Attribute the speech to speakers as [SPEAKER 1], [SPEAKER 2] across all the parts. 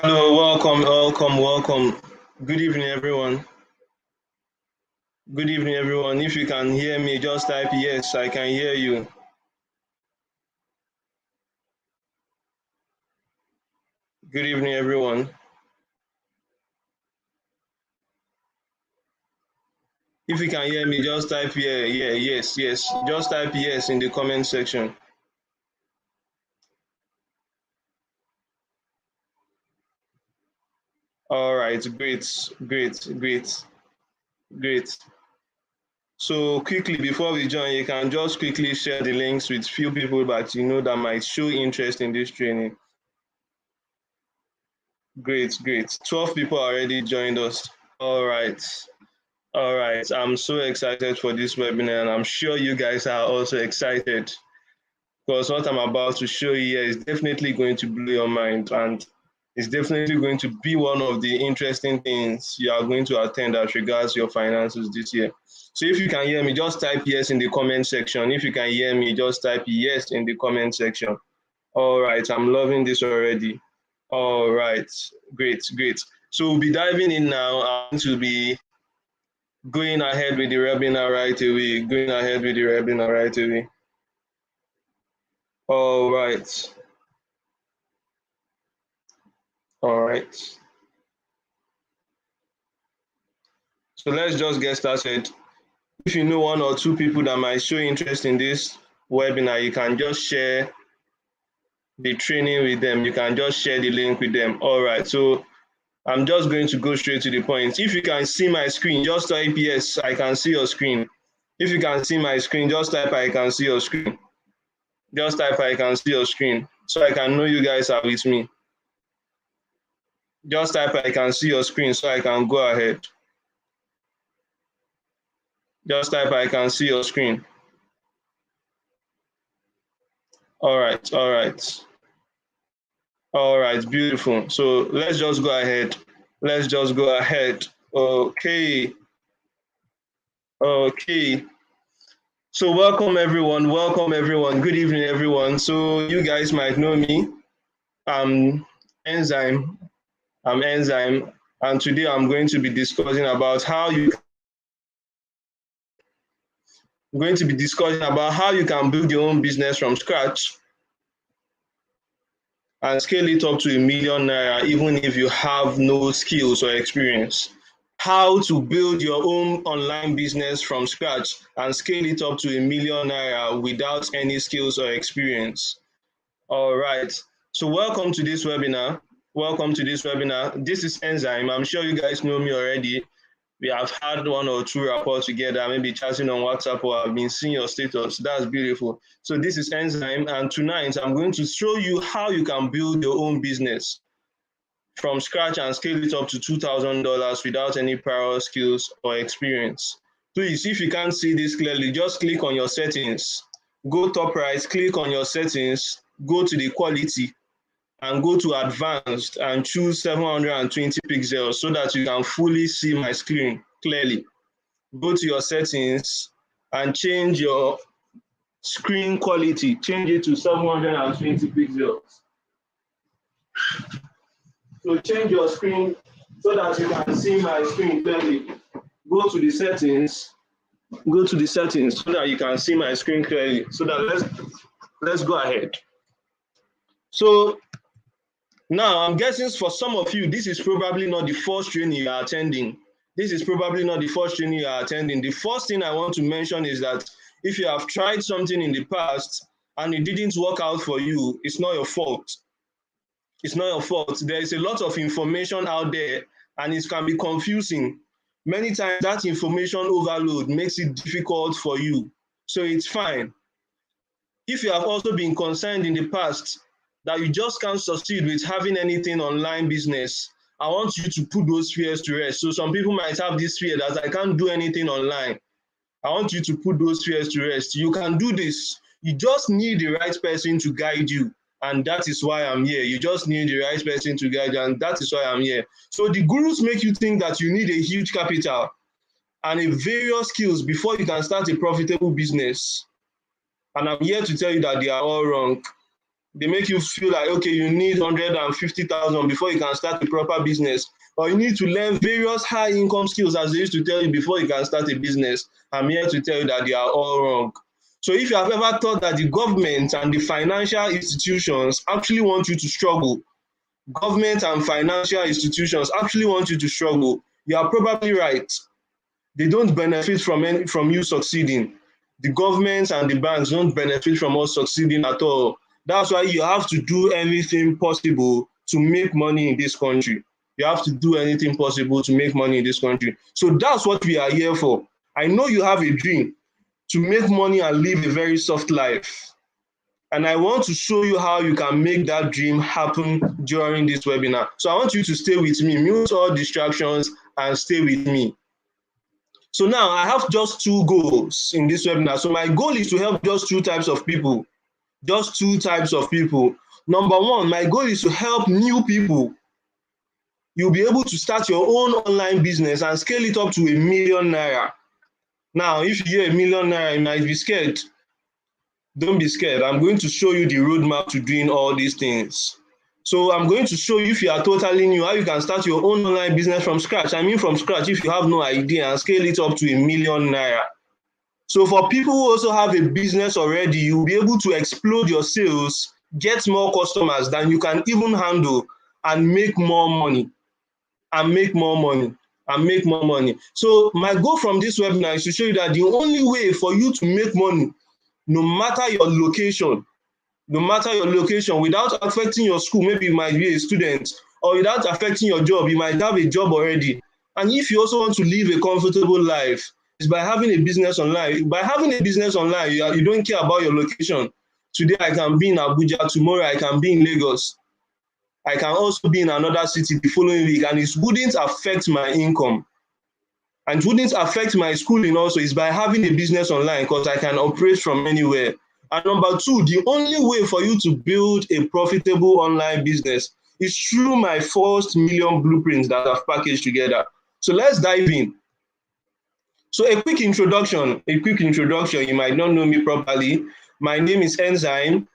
[SPEAKER 1] Hello, welcome. Good evening, everyone. Good evening, everyone. If you can hear me, just type yes, I can hear you. Good evening, everyone. If you can hear me, just type yes. Just type yes in the comment section. All right, great. So quickly, before we join, you can just quickly share the links with few people that you know that might show interest in this training. Great. 12 people already joined us. All right. I'm so excited for this webinar, and I'm sure you guys are also excited because what I'm about to show you here is definitely going to blow your mind, and it's definitely going to be one of the interesting things you are going to attend as regards your finances this year. So if you can hear me, just type yes in the comment section. If you can hear me, just type yes in the comment section. All right, I'm loving this already. All right, great. So we'll be diving in now. I'm going to be going ahead with the webinar right away. All right. So let's just get started. If you know one or two people that might show interest in this webinar, you can just share the training with them. You can just share the link with them. All right. So I'm just going to go straight to the point. If you can see my screen, just type yes, I can see your screen. If you can see my screen, just type I can see your screen. Just type I can see your screen so I can know you guys are with me. Just type I can see your screen so I can go ahead. Just type I can see your screen. All right, beautiful. So let's just go ahead. Okay. So welcome everyone. Good evening, everyone. So you guys might know me. I'm Enzyme. And today I'm going to be discussing about how you can build your own business from scratch and scale it up to £1 million even if you have no skills or experience. How to build your own online business from scratch and scale it up to £1 million without any skills or experience. All right. So welcome to this webinar. This is Enzyme. I'm sure you guys know me already. We have had one or two rapports together, maybe chatting on WhatsApp, or I've been seeing your status. That's beautiful. So this is Enzyme, and tonight I'm going to show you how you can build your own business from scratch and scale it up to $2,000 without any prior skills or experience. Please, if you can't see this clearly, just click on your settings. Go top right, click on your settings, go to the quality, and go to advanced and choose 720 pixels so that you can fully see my screen clearly. Go to your settings and change your screen quality. Change it to 720 pixels. So change your screen so that you can see my screen clearly. Go to the settings so that you can see my screen clearly. So that let's go ahead. So now, I'm guessing for some of you, this is probably not the first training you are attending. The first thing I want to mention is that if you have tried something in the past and it didn't work out for you, it's not your fault. There is a lot of information out there and it can be confusing. Many times that information overload makes it difficult for you. So it's fine. If you have also been concerned in the past that you just can't succeed with having anything online business, I want you to put those fears to rest. So some people might have this fear that I can't do anything online. I want you to put those fears to rest. You can do this. You just need the right person to guide you. And that is why I'm here. You just need the right person to guide you. And that is why I'm here. So the gurus make you think that you need a huge capital and a various skills before you can start a profitable business. And I'm here to tell you that they are all wrong. They make you feel like, okay, you need 150,000 before you can start a proper business. Or you need to learn various high income skills, as they used to tell you, before you can start a business. I'm here to tell you that they are all wrong. So if you have ever thought that the government and the financial institutions actually want you to struggle, government and financial institutions actually want you to struggle, you are probably right. They don't benefit from you succeeding. The governments and the banks don't benefit from us succeeding at all. That's why you have to do anything possible to make money in this country. You have to do anything possible to make money in this country. So that's what we are here for. I know you have a dream to make money and live a very soft life. And I want to show you how you can make that dream happen during this webinar. So I want you to stay with me, mute all distractions, and stay with me. So now I have just two goals in this webinar. So my goal is to help just two types of people. Just two types of people. Number one, my goal is to help new people. You'll be able to start your own online business and scale it up to ₦1 million. Now, if you hear ₦1 million, you might be scared. Don't be scared. I'm going to show you the roadmap to doing all these things. So I'm going to show you, if you are totally new, how you can start your own online business from scratch. I mean from scratch, if you have no idea, and scale it up to ₦1 million. So for people who also have a business already, you'll be able to explode your sales, get more customers than you can even handle, and make more money, and make more money, and make more money. So my goal from this webinar is to show you that the only way for you to make money, no matter your location, without affecting your school, maybe you might be a student, or without affecting your job, you might have a job already. And if you also want to live a comfortable life, is by having a business online. By having a business online, you don't care about your location. Today I can be in Abuja, tomorrow I can be in Lagos. I can also be in another city the following week, and it wouldn't affect my income. And wouldn't affect my schooling also, is by having a business online, because I can operate from anywhere. And number two, the only way for you to build a profitable online business is through my first million blueprints that I've packaged together. So let's dive in. So a quick introduction, you might not know me properly. My name is Enzyme.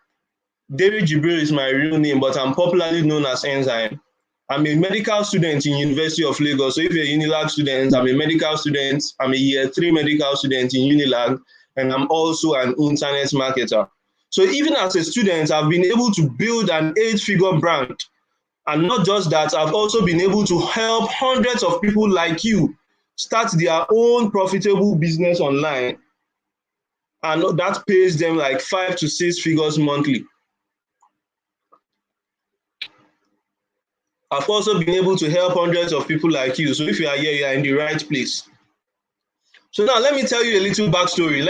[SPEAKER 1] David Jibril is my real name, but I'm popularly known as Enzyme. I'm a medical student in University of Lagos. So if you're a Unilag student, I'm a medical student. I'm a year 3 medical student in Unilag, and I'm also an internet marketer. So even as a student, I've been able to build an 8-figure brand. And not just that, I've also been able to help hundreds of people like you start their own profitable business online. And that pays them like 5 to 6 figures monthly. I've also been able to help hundreds of people like you. So if you are here, you are in the right place. So now let me tell you a little backstory.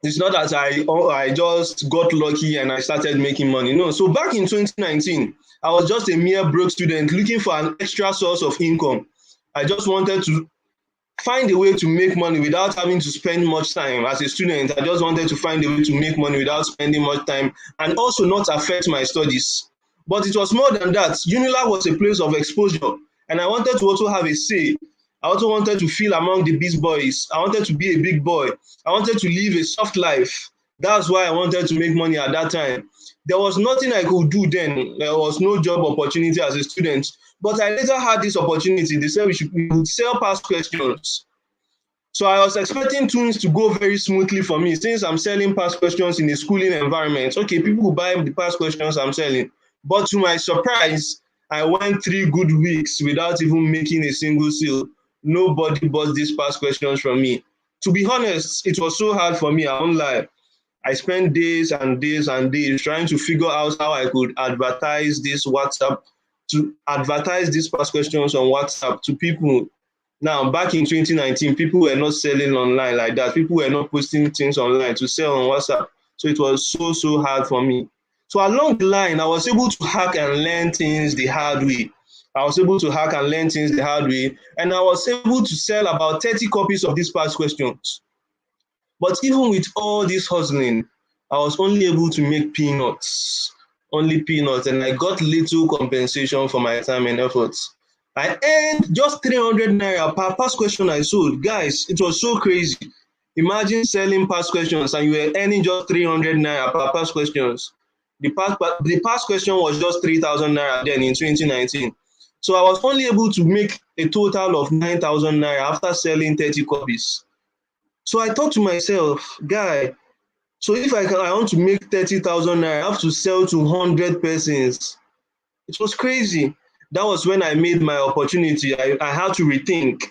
[SPEAKER 1] It's not that I just got lucky and I started making money. No. So back in 2019, I was just a mere broke student looking for an extra source of income. I just wanted to find a way to make money without having to spend much time. As a student, I just wanted to find a way to make money without spending much time, and also not affect my studies. But it was more than that. Unilag was a place of exposure, and I wanted to also have a say. I also wanted to feel among the big boys. I wanted to be a big boy. I wanted to live a soft life. That's why I wanted to make money at that time. There was nothing I could do then. There was no job opportunity as a student. But I later had this opportunity. They said we would sell past questions. So I was expecting things to go very smoothly for me, since I'm selling past questions in a schooling environment. Okay, people will buy the past questions I'm selling. But to my surprise, I went 3 good weeks without even making a single sale. Nobody bought these past questions from me. To be honest, it was so hard for me, I won't lie. I spent days and days and days trying to figure out how I could advertise this past questions on WhatsApp to people. Now, back in 2019, people were not selling online like that. People were not posting things online to sell on WhatsApp. So it was so hard for me. So along the line, I was able to hack and learn things the hard way. And I was able to sell about 30 copies of these past questions. But even with all this hustling, I was only able to make peanuts, and I got little compensation for my time and efforts. I earned just 300 naira per past question I sold. Guys, it was so crazy. Imagine selling past questions and you were earning just 300 naira per past questions. The past question was just 3,000 naira then in 2019. So I was only able to make a total of 9,000 naira after selling 30 copies. So I thought to myself, guy, so if I want to make 30,000 naira, I have to sell to 100 persons. It was crazy. That was when I made my opportunity. I had to rethink.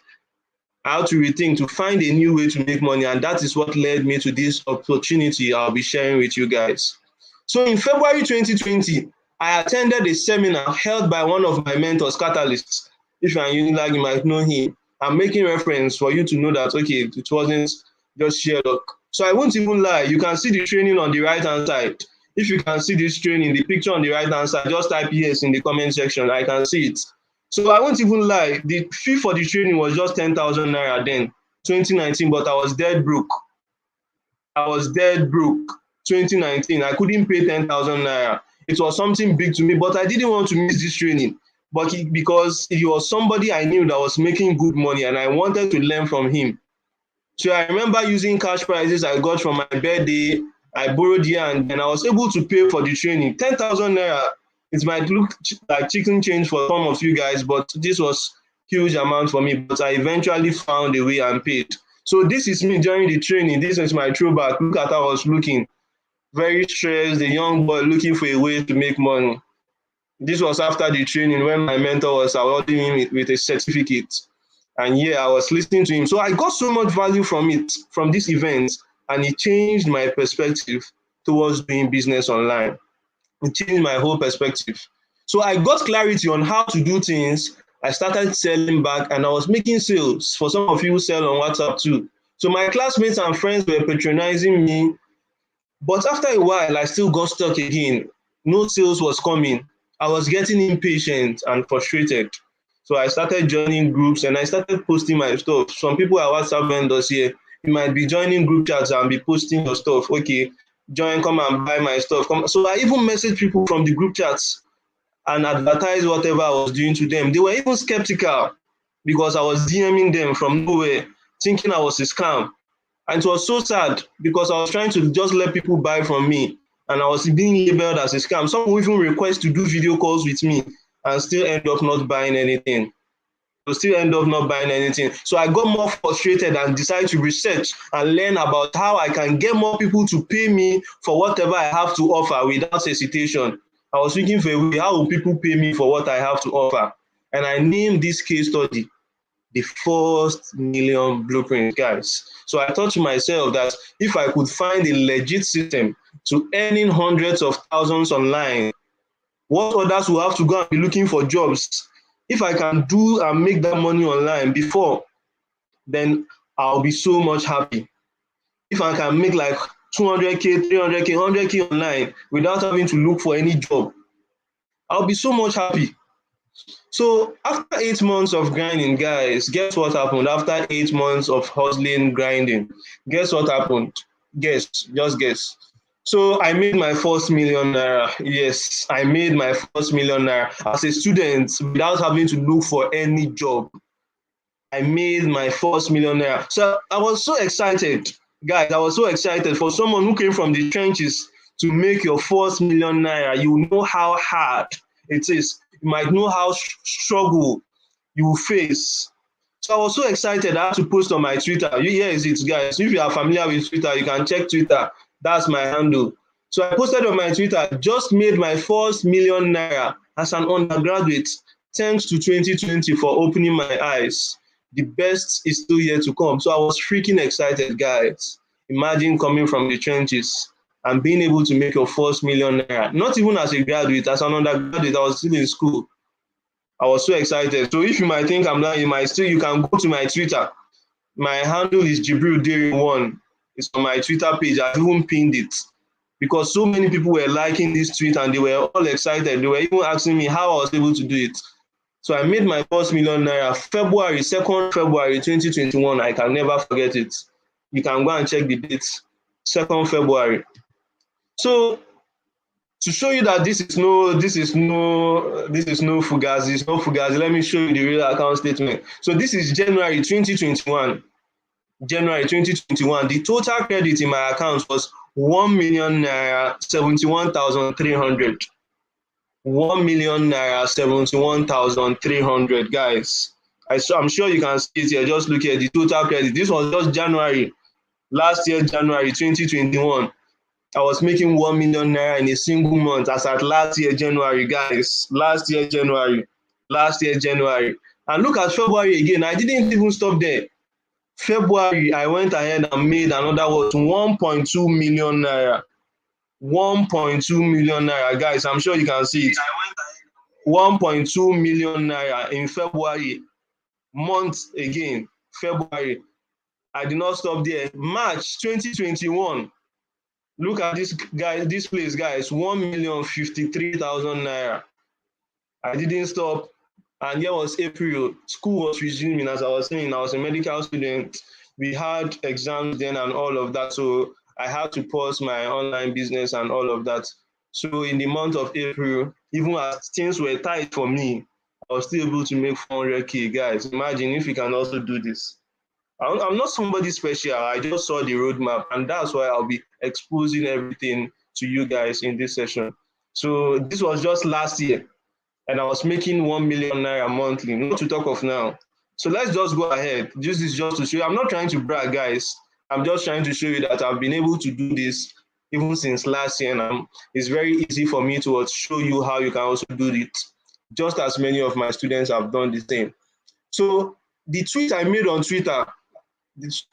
[SPEAKER 1] I had to rethink to find a new way to make money, and that is what led me to this opportunity I'll be sharing with you guys. So in February 2020, I attended a seminar held by one of my mentors, Catalyst. If you're in Unilag, you might know him. I'm making reference for you to know that, okay, it wasn't just Sherlock. So I won't even lie. You can see the training on the right-hand side. If you can see this training, the picture on the right-hand side, just type yes in the comment section. I can see it. So I won't even lie. The fee for the training was just 10,000 naira then, 2019, but I was dead broke. I was dead broke. 2019, I couldn't pay 10,000 naira. It was something big to me, but I didn't want to miss this training. But because he was somebody I knew that was making good money, and I wanted to learn from him. So I remember using cash prizes I got from my birthday. I borrowed here and then I was able to pay for the training. 10,000 naira. It might look like chicken change for some of you guys, but this was huge amount for me. But I eventually found a way and paid. So this is me during the training. This is my throwback. Look at how I was looking. Very stressed, a young boy looking for a way to make money. This was after the training when my mentor was awarding me with a certificate. And yeah, I was listening to him. So I got so much value from it, from this event, and it changed my perspective towards doing business online. It changed my whole perspective. So I got clarity on how to do things. I started selling back and I was making sales. For some of you who sell on WhatsApp too. So my classmates and friends were patronizing me. But after a while, I still got stuck again. No sales was coming. I was getting impatient and frustrated. So I started joining groups and I started posting my stuff. Some people are WhatsApp vendors here. You might be joining group chats and be posting your stuff. Okay, join, come and buy my stuff. Come. So I even messaged people from the group chats and advertised whatever I was doing to them. They were even skeptical because I was DMing them from nowhere, thinking I was a scam. And it was so sad because I was trying to just let people buy from me and I was being labeled as a scam. Some will even request to do video calls with me and still end up not buying anything. So I got more frustrated and decided to research and learn about how I can get more people to pay me for whatever I have to offer without hesitation. I was looking for a way, how will people pay me for what I have to offer? And I named this case study the first million blueprint, guys. So I thought to myself that if I could find a legit system to earning hundreds of thousands online, what others will have to go and be looking for jobs? If I can do and make that money online before, then I'll be so much happy. If I can make like 200K, 300K, 100K online without having to look for any job, I'll be so much happy. So after 8 months of grinding, guys, guess what happened? After 8 months of hustling, grinding, guess what happened? Guess, just guess. So I made my first million naira. Yes, I made my first million naira as a student without having to look for any job. I made my first million naira. So I was so excited, guys. I was so excited for someone who came from the trenches to make your first million naira. You know how hard it is. You might know how struggle you face. So I was so excited. I had to post on my Twitter. Here is it, guys. If you are familiar with Twitter, you can check Twitter. That's my handle. So I posted on my Twitter, just made my first million naira as an undergraduate. Thanks to 2020 for opening my eyes. The best is still yet to come. So I was freaking excited, guys. Imagine coming from the trenches and being able to make your first million naira. Not even as a graduate, as an undergraduate, I was still in school. I was so excited. So if you might think I'm lying, you can go to my Twitter. My handle is Jibril Dairy1. It's on my Twitter page. I've even pinned it because so many people were liking this tweet and they were all excited. They were even asking me how I was able to do it. So I made my first million naira February 2nd February 2021. I can never forget it. You can go and check the dates. 2nd February. So to show you that this is no fugazi, let me show you the real account statement. So this is January 2021. January 2021, the total credit in my account was 1 million naira 71,300. 1 million naira 71,300, guys. I'm sure you can see it here. Just look at the total credit. This was just January, last year, January 2021. I was making 1 million naira in a single month as at last year, January, guys. Last year, January. Last year, January. And look at February again. I didn't even stop there. February, I went ahead and made another 1.2 million naira. 1.2 million naira, guys. I'm sure you can see it. 1.2 million naira in February. Month again, February. I did not stop there. March 2021. Look at this guy, this place, guys. 1,053,000 naira. I didn't stop. And here was April. School was resuming, as I was saying. I was a medical student. We had exams then and all of that. So I had to pause my online business and all of that. So in the month of April, even as things were tight for me, I was still able to make 400K, guys. Imagine if you can also do this. I'm not somebody special. I just saw the roadmap, and that's why I'll be exposing everything to you guys in this session. So this was just last year, and I was making 1 million naira monthly, not to talk of now. So let's just go ahead. This is just to show you. I'm not trying to brag, guys. I'm just trying to show you that I've been able to do this even since last year, and it's very easy for me to show you how you can also do it, just as many of my students have done the same. So the tweet I made on Twitter,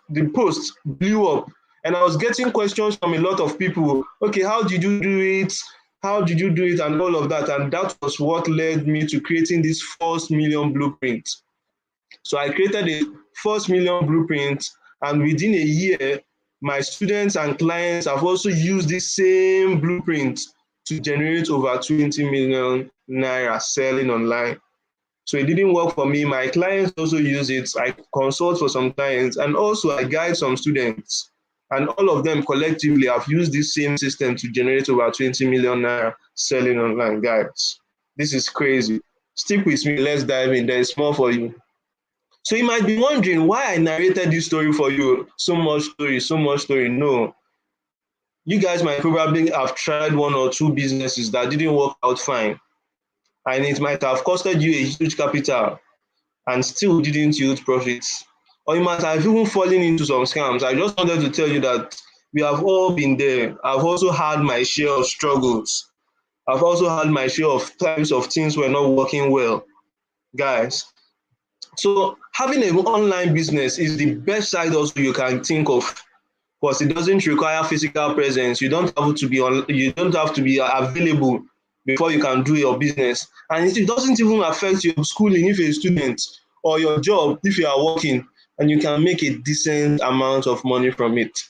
[SPEAKER 1] the post blew up, and I was getting questions from a lot of people. Okay, how did you do it? How did you do it? And all of that. And that was what led me to creating this first million blueprint. So I created a first million blueprint, and within a year, my students and clients have also used this same blueprint to generate over 20 million naira selling online. So it didn't work for me. My clients also use it. I consult for some clients, and also I guide some students. And all of them collectively have used this same system to generate over 20 million naira selling online, guys. This is crazy. Stick with me. Let's dive in. There is more for you. So you might be wondering why I narrated this story for you. So much story, so much story. No. You guys might probably have tried one or two businesses that didn't work out fine. And it might have costed you a huge capital and still didn't yield profits. Or you might have even fallen into some scams. I just wanted to tell you that we have all been there. I've also had my share of struggles. I've also had my share of times of things were not working well, guys. So having an online business is the best side also you can think of, because it doesn't require physical presence. You don't have to be available before you can do your business, and it doesn't even affect your schooling if you're a student, or your job if you are working, and you can make a decent amount of money from it.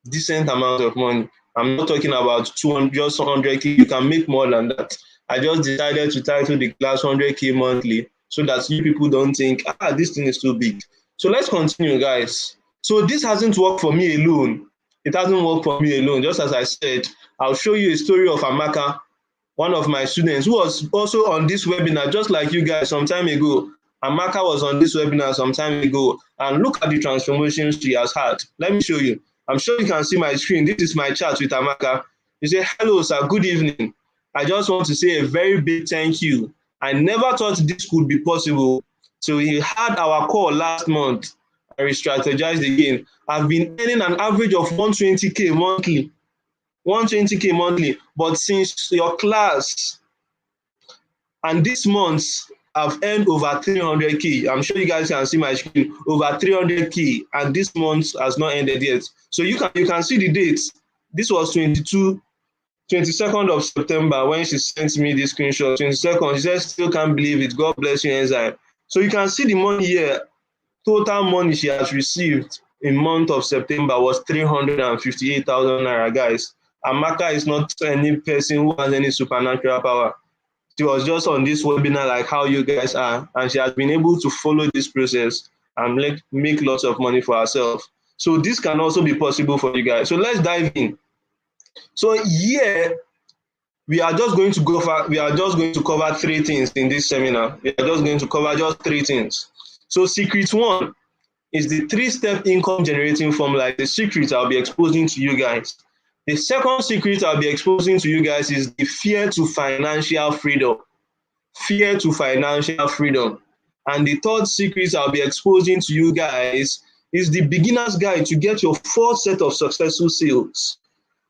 [SPEAKER 1] Decent amount of money. I'm not talking about 200, just 100K. You can make more than that. I just decided to title the class 100K monthly so that you people don't think, this thing is too big. So let's continue, guys. So this hasn't worked for me alone. It hasn't worked for me alone. Just as I said, I'll show you a story of Amaka, one of my students, who was also on this webinar, just like you guys some time ago. Amaka was on this webinar some time ago, and look at the transformations she has had. Let me show you. I'm sure you can see my screen. This is my chat with Amaka. You say, hello, sir, good evening. I just want to say a very big thank you. I never thought this could be possible. So we had our call last month, and we strategized again. I've been earning an average of 120K monthly. 120K monthly. But since your class, and this month, I've earned over 300K. I'm sure you guys can see my screen, over 300K, and this month has not ended yet. So you can see the dates. This was 22nd of September when she sent me this screenshot. 22nd, she said, still can't believe it. God bless you, Enzyme. So you can see the money here. Total money she has received in month of September was 358,000 naira, guys. Amaka is not any person who has any supernatural power. She was just on this webinar like how you guys are, and she has been able to follow this process and make lots of money for herself. So this can also be possible for you guys. So let's dive in. So here we are just going to cover three things in this seminar. We are just going to cover just three things. So secret one, is the three-step income generating formula. The secret I'll be exposing to you guys. The second secret I'll be exposing to you guys is the fear to financial freedom. Fear to financial freedom. And the third secret I'll be exposing to you guys is the beginner's guide to get your first set of successful sales.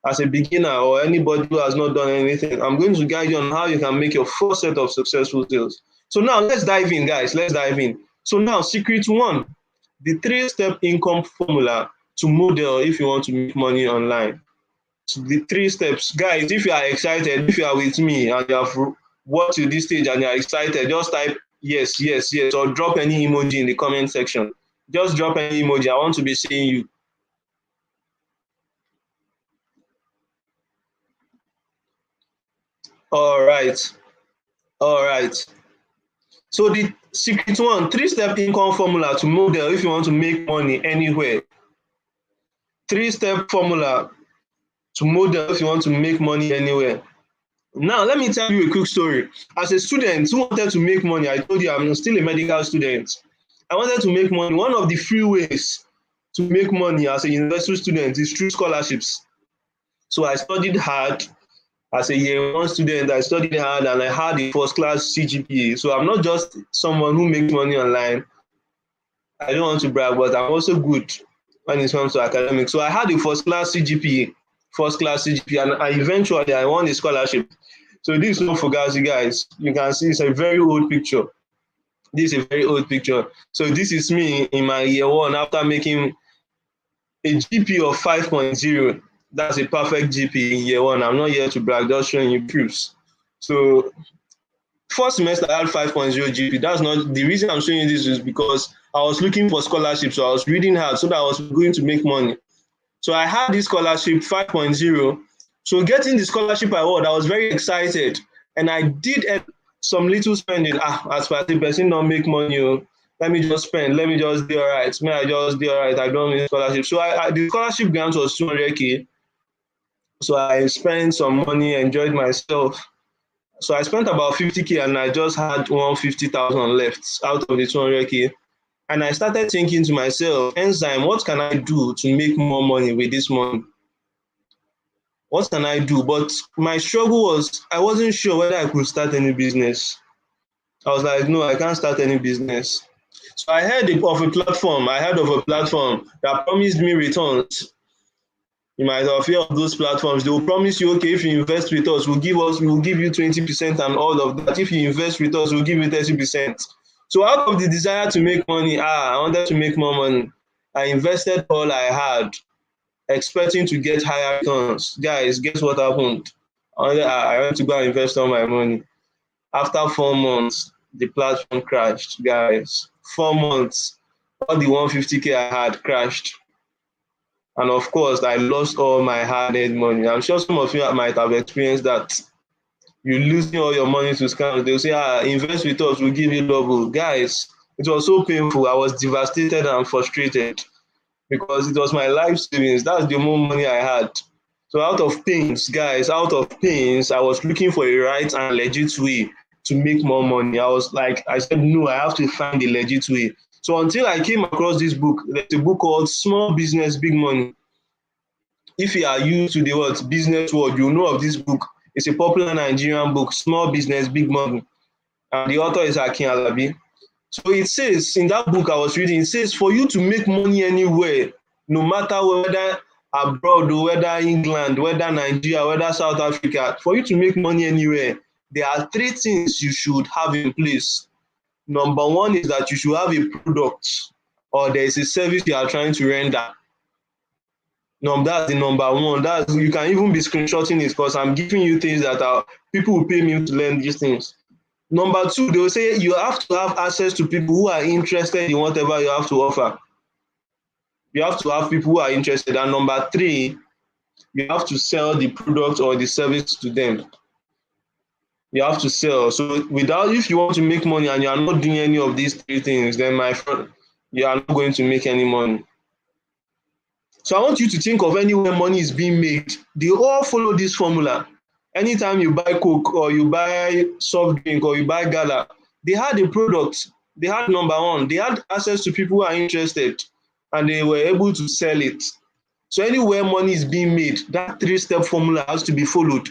[SPEAKER 1] As a beginner or anybody who has not done anything, I'm going to guide you on how you can make your first set of successful sales. So now let's dive in, guys. Let's dive in. So now, secret one, the three-step income formula to model if you want to make money online. So the three steps. Guys, if you are excited, if you are with me and you have watched to this stage and you are excited, just type yes, yes, yes, or drop any emoji in the comment section. Just drop any emoji. I want to be seeing you. All right. All right. So the secret one, three-step income formula to model if you want to make money anywhere. Three-step formula to model if you want to make money anywhere. Now, let me tell you a quick story. As a student who wanted to make money, I told you I'm still a medical student. I wanted to make money. One of the free ways to make money as a university student is through scholarships. So I studied hard. As a year one student, I studied hard and I had a first class CGPA. So I'm not just someone who makes money online. I don't want to brag, but I'm also good when it comes to academics. So I had a first class CGPA, and eventually I won the scholarship. So this is not Fugazi, guys. You can see it's a very old picture. This is a very old picture. So this is me in my year one after making a GP of 5.0. That's a perfect GP in year one. I'm not here to brag, just showing you proofs. So first semester I had 5.0 GP. That's not the reason I'm showing you this is because I was looking for scholarships. So I was reading hard so that I was going to make money. So I had this scholarship 5.0. So getting the scholarship award, I was very excited. And I did some little spending. As far as the person don't make money, let me just spend. Let me just do all right. May I just do all right? I don't need scholarship. So the scholarship grant was 200K. So I spent some money, enjoyed myself. So I spent about 50K and I just had 150,000 left out of the 200K. And I started thinking to myself, Enzyme, what can I do to make more money with this money? What can I do? But my struggle was I wasn't sure whether I could start any business. I was like, no, I can't start any business. So I heard of a platform. I heard of a platform that promised me returns. You might have heard of those platforms. They will promise you, okay, if you invest with us, we'll give you 20% and all of that. If you invest with us, we'll give you 30%. So out of the desire to make money, I wanted to make more money. I invested all I had, expecting to get higher returns. Guys, guess what happened? I went to go and invest all my money. After 4 months, the platform crashed, guys. 4 months, all the 150K I had crashed. And of course, I lost all my hard-earned money. I'm sure some of you might have experienced that. You're losing all your money to scams. They'll say, invest with us, we'll give you double. Guys, it was so painful. I was devastated and frustrated because it was my life savings. That's the more money I had. So out of pains, guys, out of pains, I was looking for a right and legit way to make more money. I said, no, I have to find a legit way. So until I came across this book, there's a book called Small Business, Big Money. If you are used to the word business word, you know of this book. It's a popular Nigerian book, Small Business, Big Money. And the author is Akin Alabi. So it says, in that book I was reading, it says for you to make money anywhere, no matter whether abroad, whether England, whether Nigeria, whether South Africa, for you to make money anywhere, there are 3 things you should have in place. Number 1 is that you should have a product or there is a service you are trying to render. That's the number 1. You can even be screenshotting it because I'm giving you things that people will pay me to learn these things. Number 2, they will say you have to have access to people who are interested in whatever you have to offer. You have to have people who are interested. And number 3, you have to sell the product or the service to them. You have to sell. So if you want to make money and you are not doing any of these 3 things, then my friend, you are not going to make any money. So I want you to think of anywhere money is being made. They all follow this formula. Anytime you buy Coke or you buy soft drink or you buy Gala, they had a product. They had number 1. They had access to people who are interested. and they were able to sell it. So anywhere money is being made, that three-step formula has to be followed.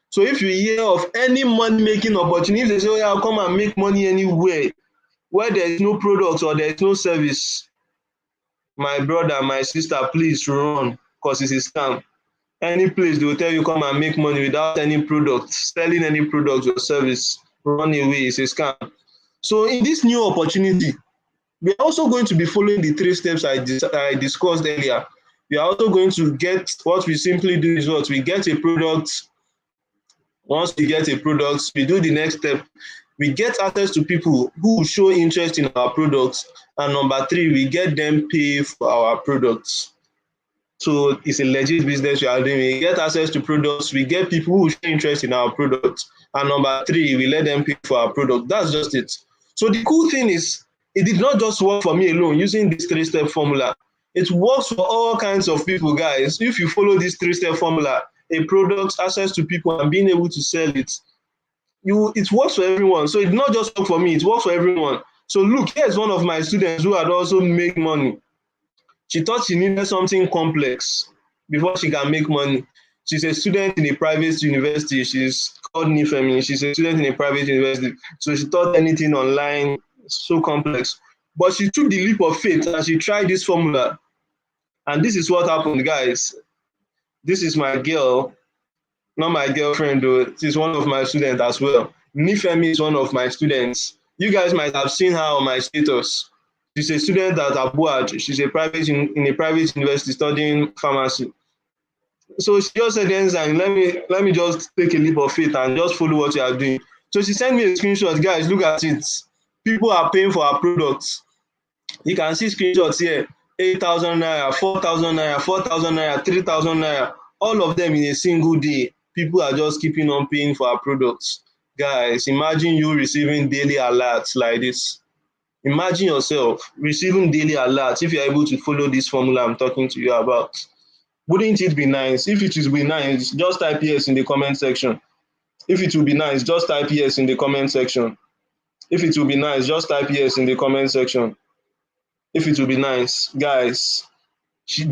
[SPEAKER 1] So if you hear of any money-making opportunity, if they say, oh, yeah, I'll come and make money anywhere where there is no product or there is no service, my brother, my sister, please run, because it's a scam. Any place they will tell you come and make money without any product, selling any product or service, run away, it's a scam. So in this new opportunity, we are also going to be following the three steps I discussed earlier. We are also going to get, what we simply do is what? We get a product. Once we get a product, we do the next step. We get access to people who show interest in our products. And number three, we get them pay for our products. So it's a legit business we are doing. We get access to products. We get people who show interest in our products. And number three, we let them pay for our product. That's just it. So the cool thing is, it did not just work for me alone using this three-step formula. It works for all kinds of people, guys. If you follow this three-step formula, a product, access to people, and being able to sell it, it works for everyone. So it did not just work for me, it works for everyone. So look, here's one of my students who had also made money. She thought she needed something complex before she can make money. She's a student in a private university. She's called Nifemi. She's a student in a private university. So she thought anything online so complex. But she took the leap of faith and she tried this formula. And this is what happened, guys. This is my girl, not my girlfriend though. She's one of my students as well. Nifemi is one of my students. You guys might have seen her on my status. She's a student at Abuad. She's in a private university studying pharmacy. So she just said, Enzyme, let me just take a leap of faith and just follow what you are doing. So she sent me a screenshot. Guys, look at it. People are paying for our products. You can see screenshots here. 8,000 naira, 4,000 naira, 4,000 naira, 3,000 naira. All of them in a single day. People are just keeping on paying for our products. Guys, imagine you receiving daily alerts like this. Imagine yourself receiving daily alerts if you're able to follow this formula I'm talking to you about. Wouldn't it be nice? If it will be nice, just type yes in the comment section. If it will be nice, just type yes in the comment section. If it will be nice, just type yes in the comment section. If it will be nice, guys,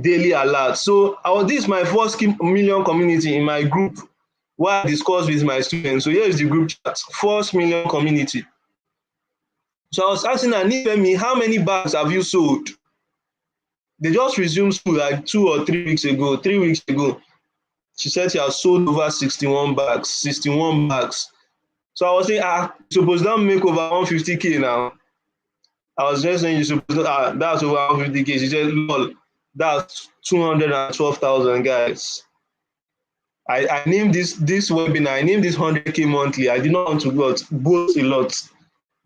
[SPEAKER 1] daily alerts. So this is my first million community in my group where I discuss with my students. So here is the group chat, first million community. So I was asking Anifemi, how many bags have you sold? They just resumed school like 2 or 3 weeks ago. 3 weeks ago, she said she has sold over 61 bags. 61 bags. So I was saying, suppose that make over 150K now. I was just saying, you suppose that's over 150K. She said, lol, that's 212,000, guys. I named this webinar, I named this 100K monthly. I did not want to boast a lot.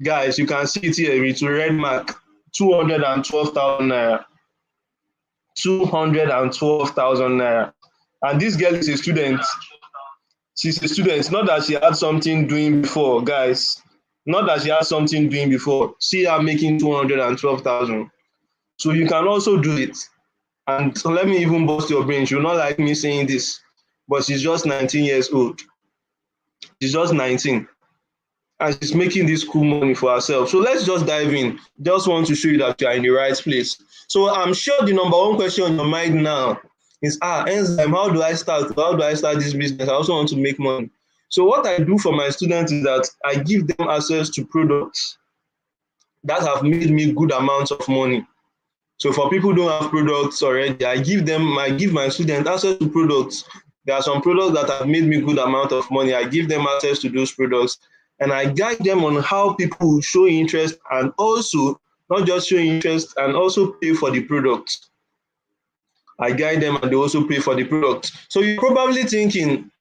[SPEAKER 1] Guys, you can see it here, it's a red mark, 212,000 naira. 212,000 naira. And this girl is a student. She's a student. Not that she had something doing before, guys. Not that she had something doing before. See her making 212,000. So you can also do it. And so let me even bust your brain. She will not like me saying this, but she's just 19 years old. She's just 19. And she's making this cool money for herself. So let's just dive in. Just want to show you that you are in the right place. So I'm sure the number one question on your mind now is, Enzyme, how do I start? How do I start this business? I also want to make money. So what I do for my students is that I give them access to products that have made me good amounts of money. So for people who don't have products already, I give my students access to products. There are some products that have made me good amount of money. I give them access to those products. And I guide them on how people show interest and also not just show interest and also pay for the product. I guide them and they also pay for the product. So you're probably thinking,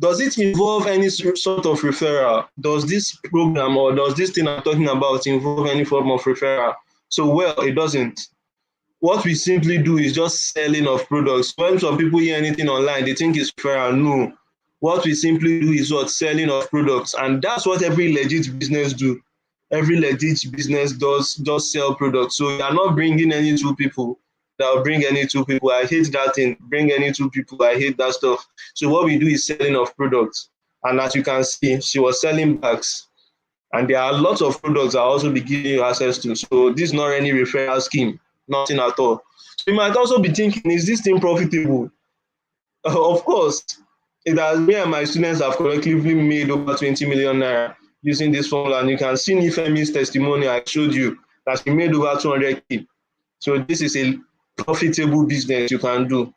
[SPEAKER 1] does it involve any sort of referral? Does this program or does this thing I'm talking about involve any form of referral? So, well, it doesn't. What we simply do is just selling of products. When some people hear anything online, they think it's referral. No. What we simply do is selling of products, and that's what every legit business do. Every legit business does just sell products. So you are not bringing any two people that will bring any two people. I hate that thing. Bring any two people. I hate that stuff. So what we do is selling of products. And as you can see, she was selling bags. And there are lots of products I also be giving you access to. So this is not any referral scheme. Nothing at all. So you might also be thinking, is this thing profitable? Of course, it has. Me and my students have collectively made over 20 million naira using this formula, and you can see Nifemi's testimony. I showed you that she made over 200K. So this is a profitable business you can do.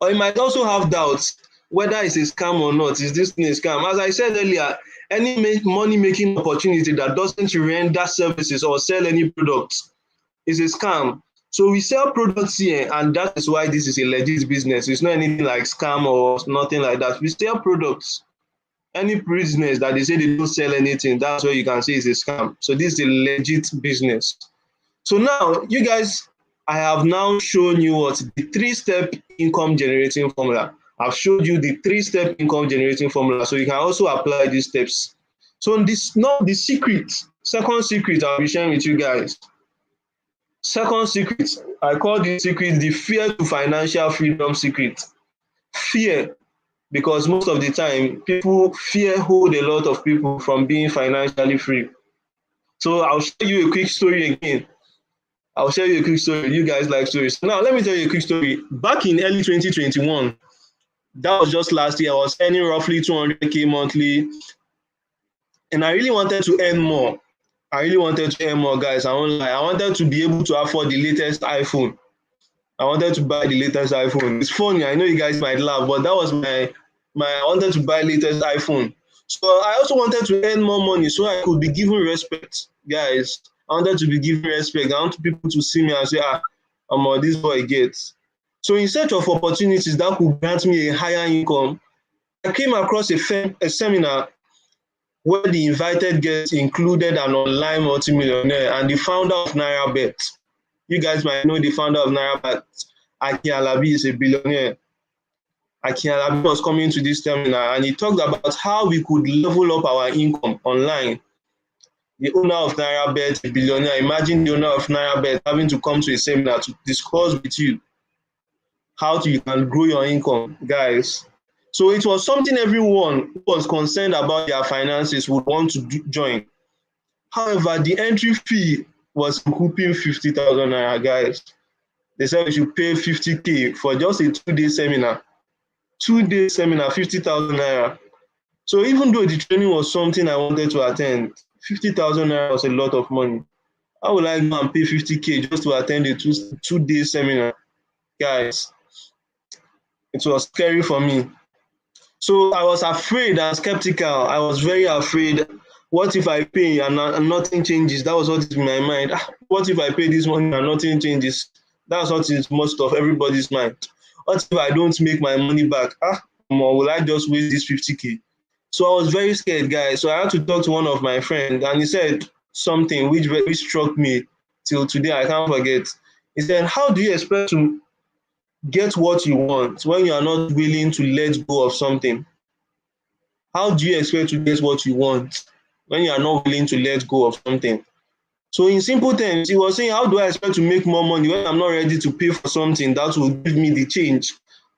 [SPEAKER 1] Or you might also have doubts whether it's a scam or not. Is this thing a scam? As I said earlier, any money-making opportunity that doesn't render services or sell any products is a scam. So we sell products here, and that is why this is a legit business. It's not anything like scam or nothing like that. We sell products. Any business that they say they don't sell anything, that's where you can say it's a scam. So this is a legit business. So now, you guys, I have now shown you what the three-step income generating formula. I've showed you the three-step income generating formula, so you can also apply these steps. So this, not the secret, second secret I'll be sharing with you guys. Second secret, I call this secret the fear to financial freedom secret. Fear, because most of the time, fear hold a lot of people from being financially free. So I'll share you a quick story again. I'll share you a quick story. You guys like stories. Now, let me tell you a quick story. Back in early 2021, that was just last year, I was earning roughly 200K monthly, and I really wanted to earn more. Guys. I won't lie. I wanted to be able to afford the latest iPhone. I wanted to buy the latest iPhone. It's funny, I know you guys might laugh, but that was my I wanted to buy latest iPhone. So I also wanted to earn more money so I could be given respect, guys. I wanted to be given respect. I want people to see me and say, this boy gets. So in search of opportunities that could grant me a higher income, I came across a seminar where the invited guests included an online multimillionaire and the founder of NairaBet. You guys might know the founder of NairaBet. Akin Alabi is a billionaire. Akin Alabi was coming to this seminar and he talked about how we could level up our income online. The owner of NairaBet, a billionaire. Imagine the owner of NairaBet having to come to a seminar to discuss with you how you can grow your income, guys. So it was something everyone who was concerned about their finances would want to join. However, the entry fee was whooping 50,000 naira, guys. They said we should pay 50K for just a 2-day seminar. 2-day seminar, 50,000 naira. So even though the training was something I wanted to attend, 50,000 naira was a lot of money. How would I go and pay 50K just to attend a 2-day seminar? Guys, it was scary for me. So I was afraid and skeptical. I was very afraid. What if I pay and nothing changes? That was what is in my mind. What if I pay this money and nothing changes? That's what is most of everybody's mind. What if I don't make my money back? Will I just waste this 50K? So I was very scared, guys. So I had to talk to one of my friends, and he said something which struck me till today. I can't forget. He said, how do you expect to get what you want when you are not willing to let go of something? How do you expect to get what you want when you are not willing to let go of something? So in simple terms, he was saying, how do I expect to make more money when I'm not ready to pay for something that will give me the change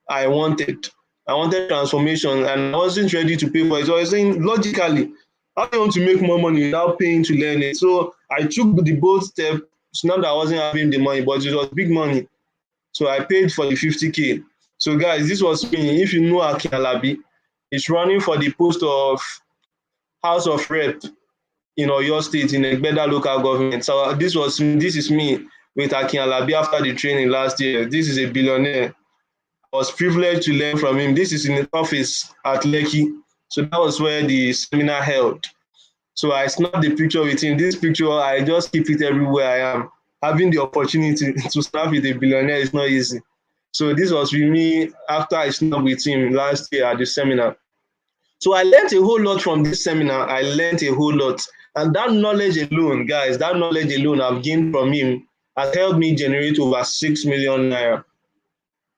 [SPEAKER 1] I wanted? I wanted transformation and I wasn't ready to pay for it. So I was saying, logically, how do you want to make more money without paying to learn it? So I took the bold step. It's not that I wasn't having the money, but it was big money. So I paid for the 50K. So guys, this was me. If you know Akin Alabi, he's running for the post of House of Rep in Oyo State in Egbeda local government. So this is me with Akin Alabi after the training last year. This is a billionaire. I was privileged to learn from him. This is in the office at Lekki. So that was where the seminar held. So I snapped the picture with him. This picture, I just keep it everywhere I am. Having the opportunity to snap with a billionaire is not easy. So this was with me after I snapped with him last year at the seminar. So I learned a whole lot from this seminar. I learned a whole lot. And that knowledge alone, guys, that knowledge alone I've gained from him has helped me generate over 6 million naira.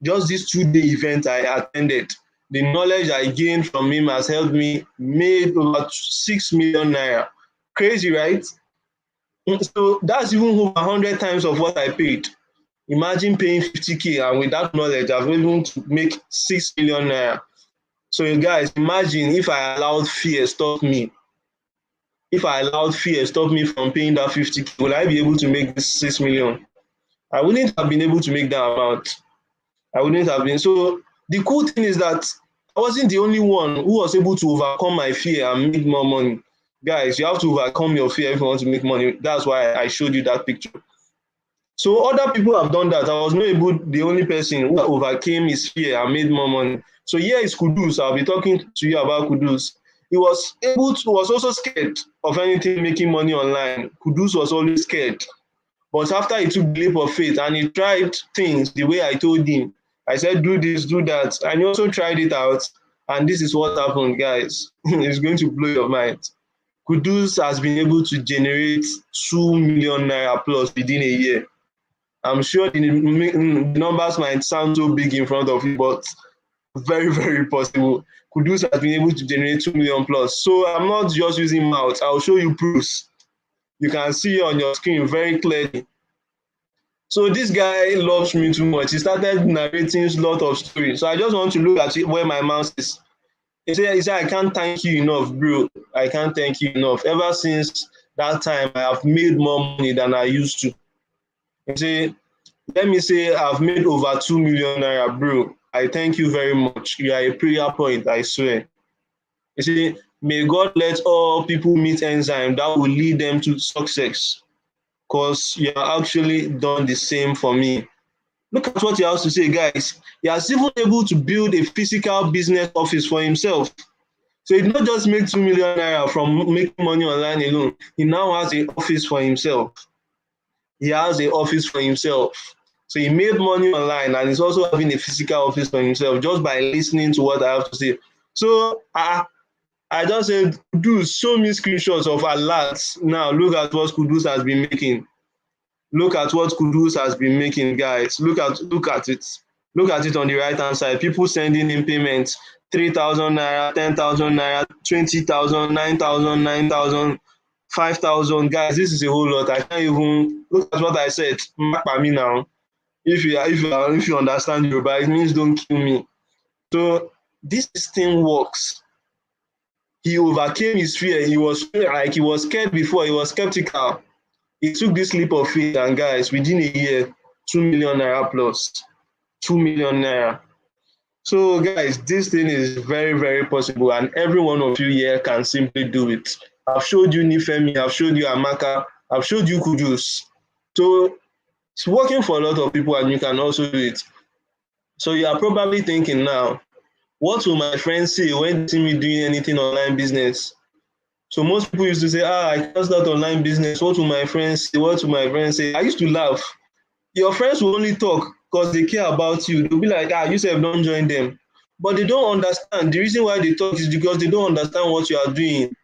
[SPEAKER 1] Just this 2-day event I attended, the knowledge I gained from him has helped me make over 6 million naira. Crazy, right? So that's even over 100 times of what I paid. Imagine paying 50K and with that knowledge, I've been able to make 6 million naira. So you guys, imagine if I allowed fear stop me. If I allowed fear stop me from paying that 50K, will I be able to make this 6 million? I wouldn't have been able to make that amount. I wouldn't have been. So the cool thing is that I wasn't the only one who was able to overcome my fear and make more money. Guys, you have to overcome your fear if you want to make money. That's why I showed you that picture. So other people have done that. I was not able, the only person who overcame his fear and made more money. So here is Kudus. I'll be talking to you about Kudus. He was was also scared of anything making money online. Kudus was always scared. But after he took the leap of faith and he tried things the way I told him, I said, do this, do that. And he also tried it out. And this is what happened, guys. It's going to blow your mind. Kudus has been able to generate 2 million naira plus within a year. I'm sure the numbers might sound so big in front of you, but very, very possible. Kudus has been able to generate 2 million plus. So I'm not just using mouth. I'll show you proofs. You can see on your screen very clearly. So this guy loves me too much. He started narrating a lot of stories. So I just want to look at where my mouse is. He said, I can't thank you enough, bro. I can't thank you enough. Ever since that time, I have made more money than I used to. He said, let me say I've made over 2 million naira, bro. I thank you very much. You are a prayer point, I swear. He said, may God let all people meet Enzyme that will lead them to success. Because you have actually done the same for me. Look at what he has to say, guys. He has even able to build a physical business office for himself. So he did not just make 2 million naira from making money online alone. He now has an office for himself. He has an office for himself. So he made money online and he's also having a physical office for himself just by listening to what I have to say. So I just said, Kudus, show me screenshots of alerts. Now look at what Kudus has been making. Look at what Kudus has been making, guys. Look at it. Look at it on the right-hand side. People sending in payments, 3,000 naira, 10,000 naira, 20,000, 9,000, 9,000, 5,000. Guys, this is a whole lot. I can't even look at what I said. Mark by me now. If you understand Yoruba, it means don't kill me. So this thing works. He overcame his fear. He was scared before. He was skeptical. He took this leap of faith, and guys, within a year, 2 million naira plus. 2 million naira. So, guys, this thing is very, very possible, and every one of you here can simply do it. I've showed you Nifemi, I've showed you Amaka, I've showed you Kudus. So, it's working for a lot of people, and you can also do it. So, you are probably thinking now, what will my friends say when they see me doing anything online business? So most people used to say, I can't start online business. What will my friends say? What will my friends say? I used to laugh. Your friends will only talk because they care about you. They'll be like, you said don't join them. But they don't understand. The reason why they talk is because they don't understand what you are doing.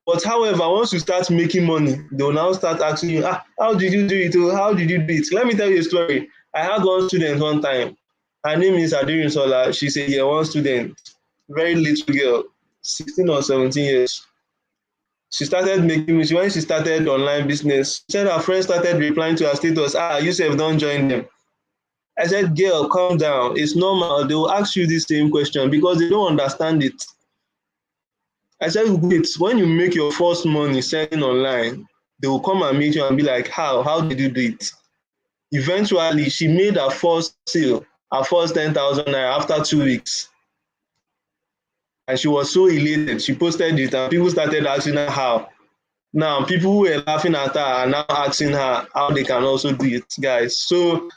[SPEAKER 1] But however, once you start making money, they will now start asking you, how did you do it? How did you do it? Let me tell you a story. I had one student one time. Her name is Adirin Sola. She's a year one student. Very little girl, 16 or 17 years. She started when she started online business, she said her friends started replying to her status, you said don't join them. I said, girl, calm down. It's normal. They will ask you the same question because they don't understand it. I said, wait, when you make your first money selling online, they will come and meet you and be like, how did you do it? Eventually, she made her first sale, her first 10,000 naira after 2 weeks. And she was so elated. She posted it and people started asking her how. Now, people who were laughing at her are now asking her how they can also do it, guys. So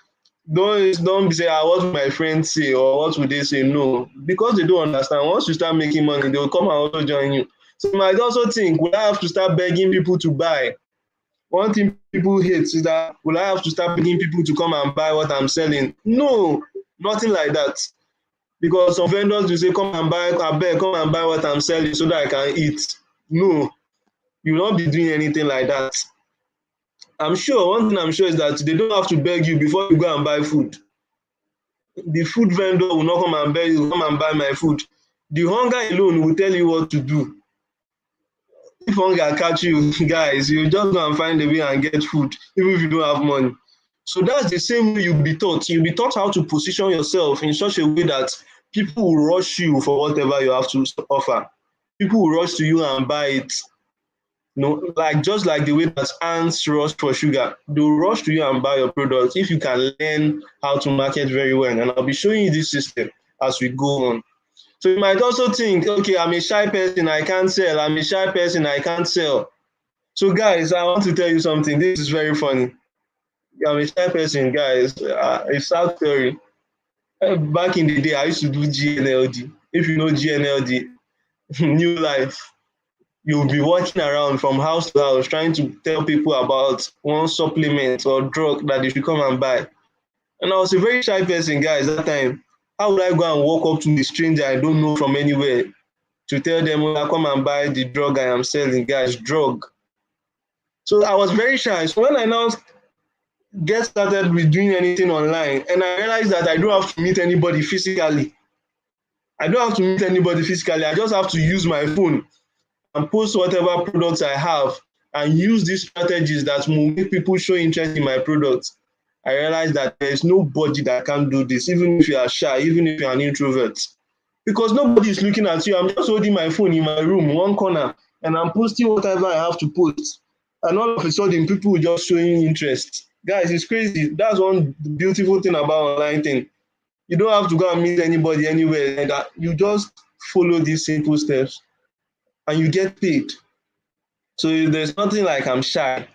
[SPEAKER 1] don't say, what will my friends say or what would they say? No, because they don't understand. Once you start making money, they will come and also join you. So you might also think, will I have to start begging people to buy? One thing people hate is that, will I have to start begging people to come and buy what I'm selling? No, nothing like that. Because some vendors will say, come and buy what I'm selling so that I can eat. No, you will not be doing anything like that. One thing I'm sure is that they don't have to beg you before you go and buy food. The food vendor will not come and beg you, come and buy my food. The hunger alone will tell you what to do. If hunger catch you, guys, you just go and find a way and get food, even if you don't have money. So that's the same way you'll be taught. You'll be taught how to position yourself in such a way that people will rush you for whatever you have to offer. People will rush to you and buy it. Like just like the way that ants rush for sugar, they'll rush to you and buy your product if you can learn how to market very well. And I'll be showing you this system as we go on. So you might also think, okay, I'm a shy person, I can't sell. I'm a shy person, I can't sell. So guys, I want to tell you something. This is very funny. I'm a shy person, guys. A sad story. Back in the day, I used to do GNLD. If you know GNLD, New Life, you'll be walking around from house to house trying to tell people about one supplement or drug that they should come and buy. And I was a very shy person, guys, that time. How would I go and walk up to a stranger I don't know from anywhere to tell them, well, come and buy the drug I am selling, guys, drug. So I was very shy. So when I now get started with doing anything online, and I realized that I don't have to meet anybody physically. I don't have to meet anybody physically. I just have to use my phone and post whatever products I have and use these strategies that will make people show interest in my products. I realized that there's nobody that can do this, even if you are shy, even if you're an introvert. Because nobody is looking at you. I'm just holding my phone in my room, one corner, and I'm posting whatever I have to post. And all of a sudden, people will just showing interest. Guys, it's crazy. That's one beautiful thing about online thing. You don't have to go and meet anybody anywhere. And you just follow these simple steps and you get paid. So there's nothing like I'm shy.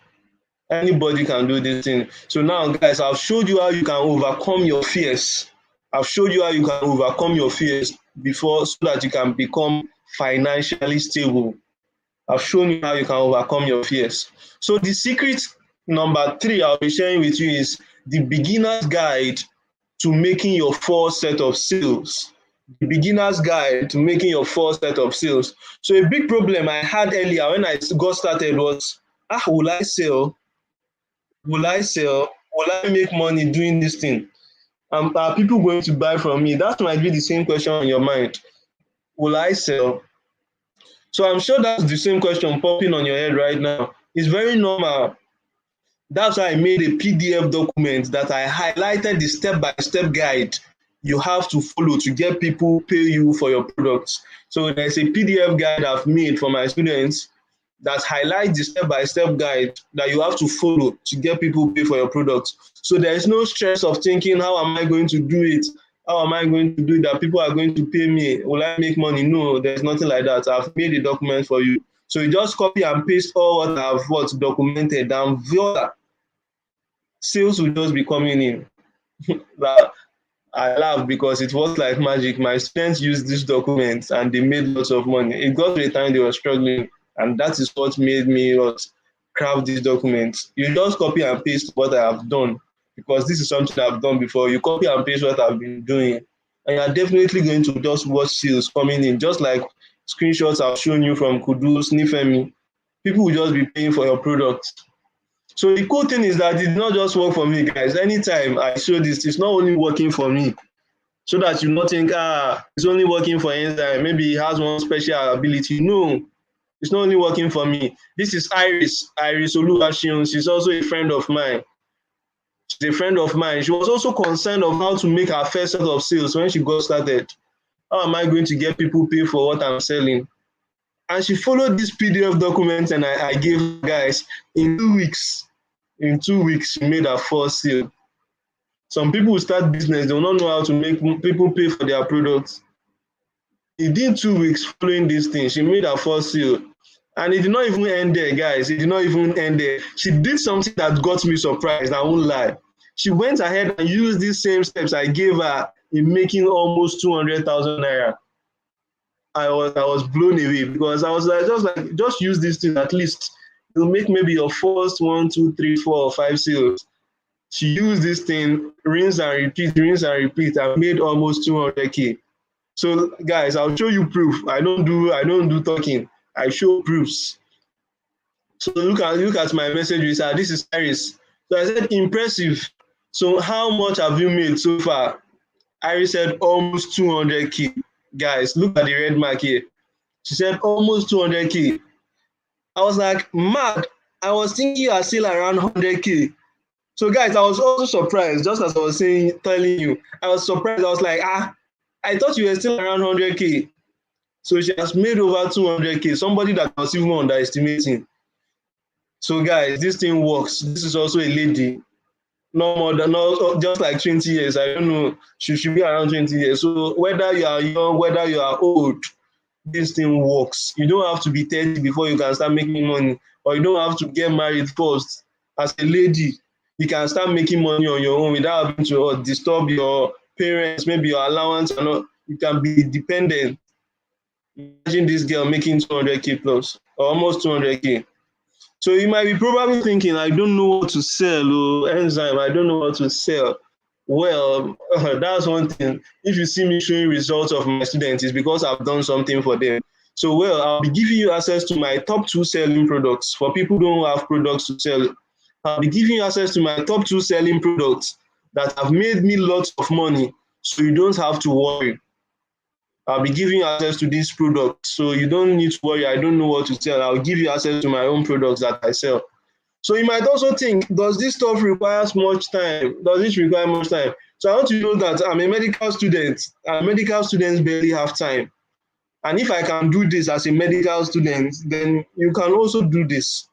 [SPEAKER 1] Anybody can do this thing. So now, guys, I've showed you how you can overcome your fears. I've showed you how you can overcome your fears before so that you can become financially stable. I've shown you how you can overcome your fears. So the secret number 3 I'll be sharing with you is the beginner's guide to making your first set of sales. The beginner's guide to making your first set of sales. So a big problem I had earlier when I got started was, will I sell? Will I sell? Will I make money doing this thing? Are people going to buy from me? That might be the same question on your mind. Will I sell? So I'm sure that's the same question popping on your head right now. It's very normal. That's why I made a PDF document that I highlighted the step-by-step guide you have to follow to get people pay you for your products. So there's a PDF guide I've made for my students that highlights the step-by-step guide that you have to follow to get people pay for your products. So there is no stress of thinking, how am I going to do it? How am I going to do it that people are going to pay me? Will I make money? No, there's nothing like that. I've made a document for you. So you just copy and paste all what I've documented and voila, sales will just be coming in. I laugh because it was like magic. My students used this document and they made lots of money. It got to a time they were struggling, and that is what made me craft this document. You just copy and paste what I have done because this is something I've done before. You copy and paste what I've been doing, and you're definitely going to just watch sales coming in, just like screenshots I've shown you from Kudus, Nifemi. People will just be paying for your product. So the cool thing is that it did not just work for me, guys. Anytime I show this, it's not only working for me. So that you not think, it's only working for Enzyme. Maybe he has one special ability. No, it's not only working for me. This is Iris Oluwaseun. She's also a friend of mine. She's a friend of mine. She was also concerned of how to make her first set of sales when she got started. How am I going to get people pay for what I'm selling? And she followed this PDF document and I gave guys in 2 weeks. In 2 weeks, she made her first sale. Some people who start business, they will not know how to make people pay for their products. Within 2 weeks following this thing, she made her first sale. And it did not even end there, guys. It did not even end there. She did something that got me surprised, I won't lie. She went ahead and used these same steps I gave her in making almost 200,000 naira. I was blown away because I was like, just use this thing at least. You'll make maybe your first 1, 2, 3, 4, or 5 sales. She used this thing, rinse and repeat, and made almost 200K. So guys, I'll show you proof. I don't do talking. I show proofs. So look at my message. This is Iris. So I said, impressive. So how much have you made so far? Iris said almost 200K. Guys, look at the red mark here. She said almost 200K. I was like, mad. I was thinking you are still around 100K. So guys, I was also surprised, just as I was telling you. I was surprised. I was like, I thought you were still around 100K. So she has made over 200K, somebody that was even underestimating. So guys, this thing works. This is also a lady, no more than no, just like 20 years. I don't know. She should be around 20 years. So whether you are young, whether you are old, this thing works. You don't have to be 30 before you can start making money, or you don't have to get married first. As a lady, you can start making money on your own without having to disturb your parents, maybe your allowance or not. You can be dependent. Imagine this girl making 200K plus, or almost 200K. So you might be probably thinking, I don't know what to sell, oh, Enzyme, I don't know what to sell. Well, that's one thing. If you see me showing results of my students, it's because I've done something for them. So, well, I'll be giving you access to my top 2 selling products. For people who don't have products to sell, I'll be giving you access to my top 2 selling products that have made me lots of money. So you don't have to worry. I'll be giving you access to these products. So you don't need to worry. I don't know what to sell. I'll give you access to my own products that I sell. So you might also think, does this stuff require much time? Does it require much time? So I want you to know that I'm a medical student, and medical students barely have time. And if I can do this as a medical student, then you can also do this.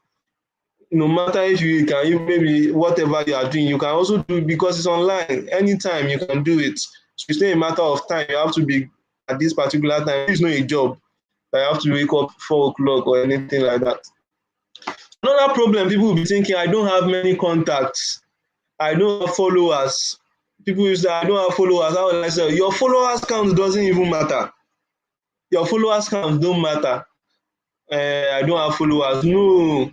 [SPEAKER 1] No matter if you can, maybe whatever you are doing, you can also do it because it's online. Anytime you can do it. So it's not a matter of time. You have to be at this particular time. It's not a job. I have to wake up 4 o'clock or anything like that. Another problem, people will be thinking, I don't have many contacts. I don't have followers. People will say, I don't have followers. How will I say? Your followers count doesn't even matter. Your followers count don't matter. I don't have followers. No.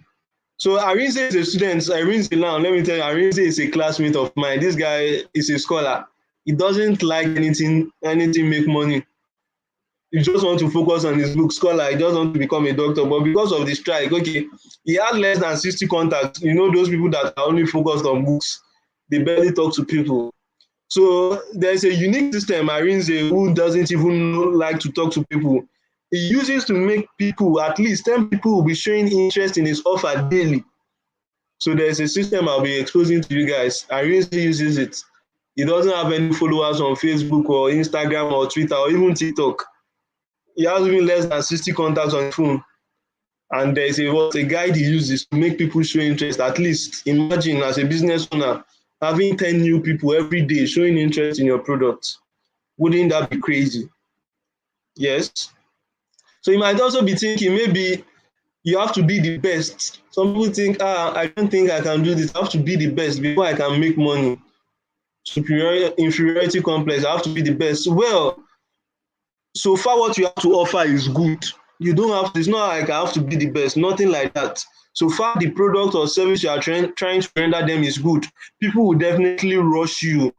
[SPEAKER 1] So Arinze is a student. Arinze now, let me tell you, Arinze is a classmate of mine. This guy is a scholar. He doesn't like anything make money. He just want to focus on his book. Scholar, he just want to become a doctor. But because of the strike, okay, he had less than 60 contacts. You know, those people that are only focused on books, they barely talk to people. So there's a unique system, Arinze, who doesn't even like to talk to people. He uses to make people, at least 10 people will be showing interest in his offer daily. So there's a system I'll be exposing to you guys. Arinze uses it. He doesn't have any followers on Facebook or Instagram or Twitter or even TikTok. He has even less than 60 contacts on his phone. And there's a guide he uses to make people show interest. At least imagine as a business owner having 10 new people every day showing interest in your product. Wouldn't that be crazy? Yes. So you might also be thinking maybe you have to be the best. Some people think, I don't think I can do this. I have to be the best before I can make money. Inferiority complex, I have to be the best. Well, so far what you have to offer is good. You don't have to, it's not like I have to be the best, nothing like that. So far the product or service you are trying to render them is good. People will definitely rush you.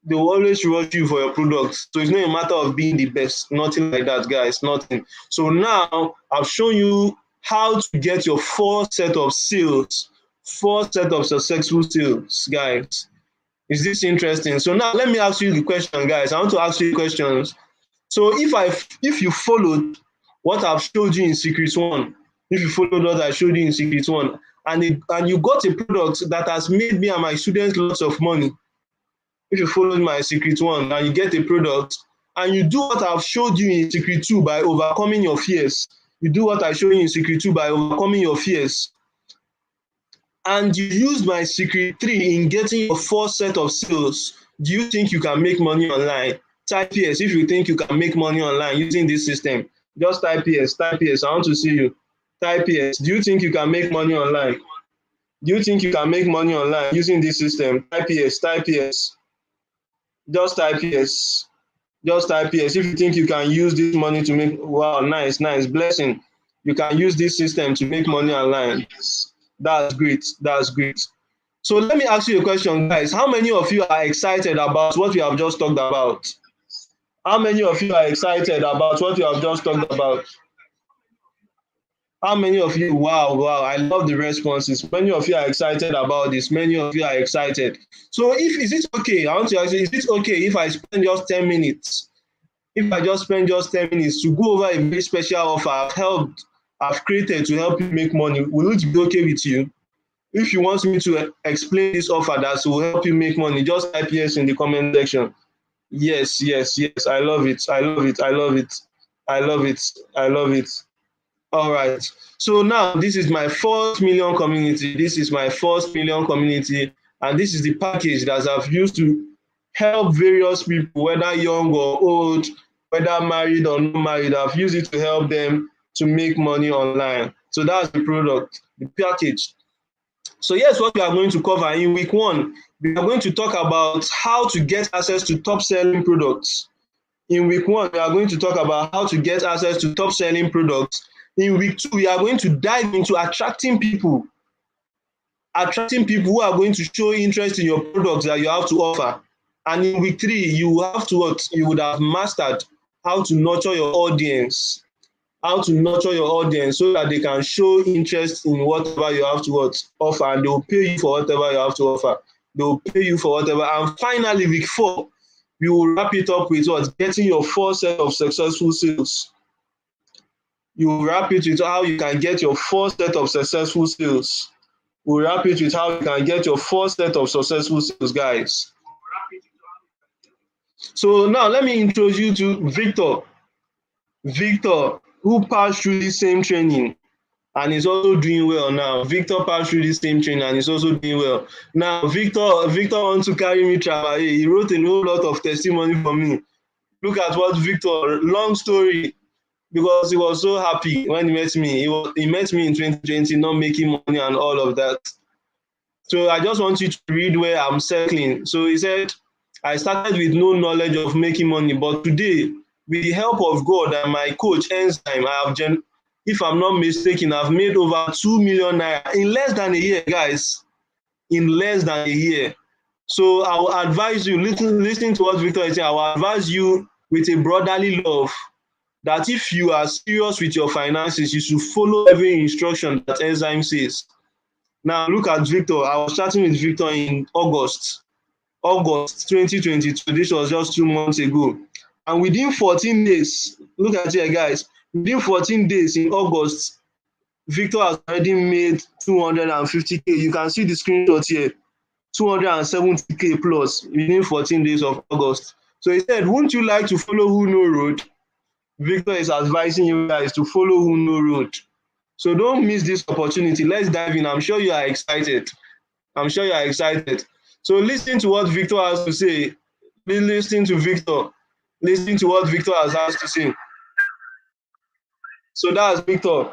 [SPEAKER 1] They will always rush you for your products. So it's not a matter of being the best, nothing like that, guys, nothing. So now I've shown you how to get your 4 set of sales, 4 set of successful sales, guys. Is this interesting? So now let me ask you the question, guys. I want to ask you questions. So if you followed what I've showed you in Secret 1, if you followed what I showed you in Secret 1, and you got a product that has made me and my students lots of money, if you followed my Secret 1 and you get a product, and you do what I've showed you in Secret 2 by overcoming your fears, you do what I showed you in Secret 2 by overcoming your fears, and you use my Secret 3 in getting your 4 set of sales, do you think you can make money online? Type yes if you think you can make money online using this system. Just type yes, type yes. I want to see you. Type yes. Do you think you can make money online? Do you think you can make money online using this system? Type yes, type yes. Just type yes. Just type yes. If you think you can use this money to make, wow, nice, nice, blessing. You can use this system to make money online. That's great, that's great. So let me ask you a question, guys. How many of you are excited about what we have just talked about? How many of you are excited about what we have just talked about? How many of you, wow, I love the responses. Many of you are excited about this. Many of you are excited. So is it okay? I want to ask you, is it okay if I spend just 10 minutes? If I just spend just 10 minutes to go over a very special offer I've created to help you make money, will it be okay with you? If you want me to explain this offer that will help you make money, just type yes in the comment section. Yes. I love it. I love it. I love it. I love it. I love it. All right. So now this is my first million community. This is my first million community. And this is the package that I've used to help various people, whether young or old, whether married or not married. I've used it to help them to make money online. So that's the product, the package. So here's what we are going to cover in week 1. We are going to talk about how to get access to top selling products. In week 1, we are going to talk about how to get access to top selling products. In week 2, we are going to dive into attracting people who are going to show interest in your products that you have to offer. And in week 3, you have to what? You would have mastered how to nurture your audience. How to nurture your audience so that they can show interest in whatever you have to offer, and they will pay you for whatever you have to offer. They will pay you for whatever. And finally, week 4, we will wrap it up with what? Getting your first set of successful sales. You will wrap it with how you can get your first set of successful sales. We'll wrap it with how you can get your first set of successful sales, guys. So now let me introduce you to Victor. Victor, who passed through the same training and is also doing well now. Victor passed through the same training and is also doing well. Now, Victor wants to carry me travel. He wrote a whole lot of testimony for me. Look at what Victor, long story, because he was so happy when he met me. He met me in 2020, not making money and all of that. So I just want you to read where I'm circling. So he said, I started with no knowledge of making money, but today, with the help of God and my coach, Enzyme, if I'm not mistaken, I've made over 2 million naira in less than a year, guys. In less than a year. So I will advise you, listening to what Victor is saying, I will advise you with a brotherly love that if you are serious with your finances, you should follow every instruction that Enzyme says. Now look at Victor. I was chatting with Victor in August 2022. This was just 2 months ago. And within 14 days, look at here, guys. Within 14 days in August, Victor has already made 250K. You can see the screenshot here. 270K plus within 14 days of August. So he said, wouldn't you like to follow Who Know Road? Victor is advising you guys to follow Who Know Road. So don't miss this opportunity. Let's dive in. I'm sure you are excited. So listen to what Victor has to say. Listen to Victor. Listen to what Victor has to say. So that's Victor.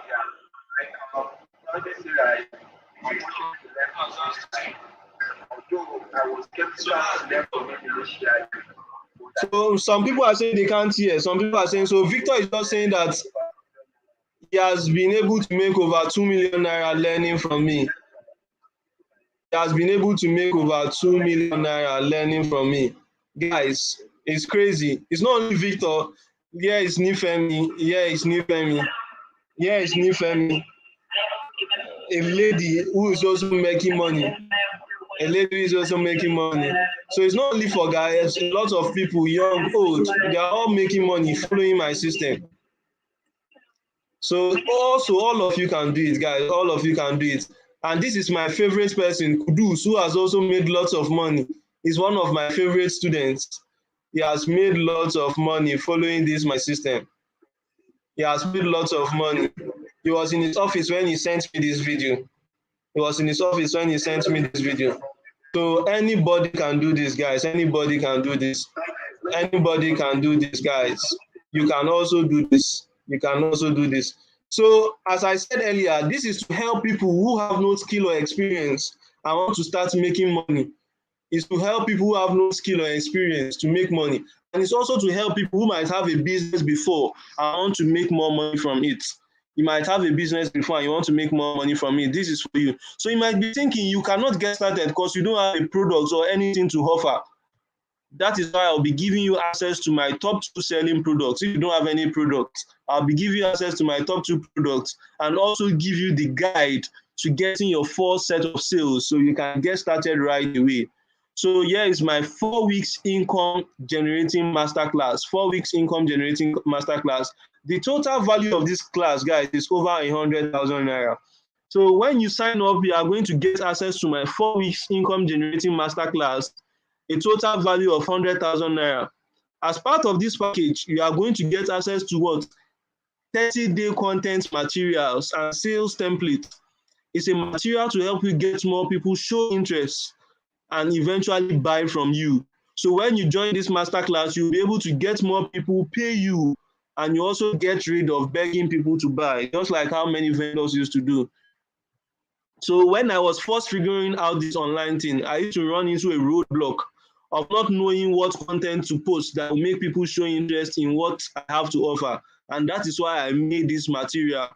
[SPEAKER 1] So some people are saying they can't hear. Some people are saying, so Victor is just saying that he has been able to make over 2 million naira learning from me. He has been able to make over 2 million naira learning from me. Guys, it's crazy. It's not only Victor. Here is Nifemi. A lady who is also making money. So it's not only for guys, a lot of people, young, old, they are all making money following my system. So also all of you can do it, guys. All of you can do it. And this is my favorite person, Kudus, who has also made lots of money. He's one of my favorite students. He has made lots of money following my system. He has made lots of money. He was in his office when he sent me this video. So anybody can do this, guys. Anybody can do this, guys. You can also do this. So as I said earlier, this is to help people who have no skill or experience and want to start making money. It's to help people who have no skill or experience to make money. And it's also to help people who might have a business before and want to make more money from it. You might have a business before and you want to make more money from it. This is for you. So you might be thinking you cannot get started because you don't have a product or anything to offer. That is why I'll be giving you access to my top 2 selling products. If you don't have any products, I'll be giving you access to my top 2 products and also give you the guide to getting your first set of sales so you can get started right away. So here is my 4 weeks income generating masterclass. 4 weeks income generating masterclass. The total value of this class, guys, is over 100,000 naira. So when you sign up, you are going to get access to my 4 weeks income generating masterclass, a total value of 100,000 naira. As part of this package, you are going to get access to what? 30-day content materials and sales template. It's a material to help you get more people show interest and eventually buy from you. So when you join this masterclass, you'll be able to get more people pay you, and you also get rid of begging people to buy, just like how many vendors used to do. So when I was first figuring out this online thing, I used to run into a roadblock of not knowing what content to post that will make people show interest in what I have to offer. And that is why I made this material.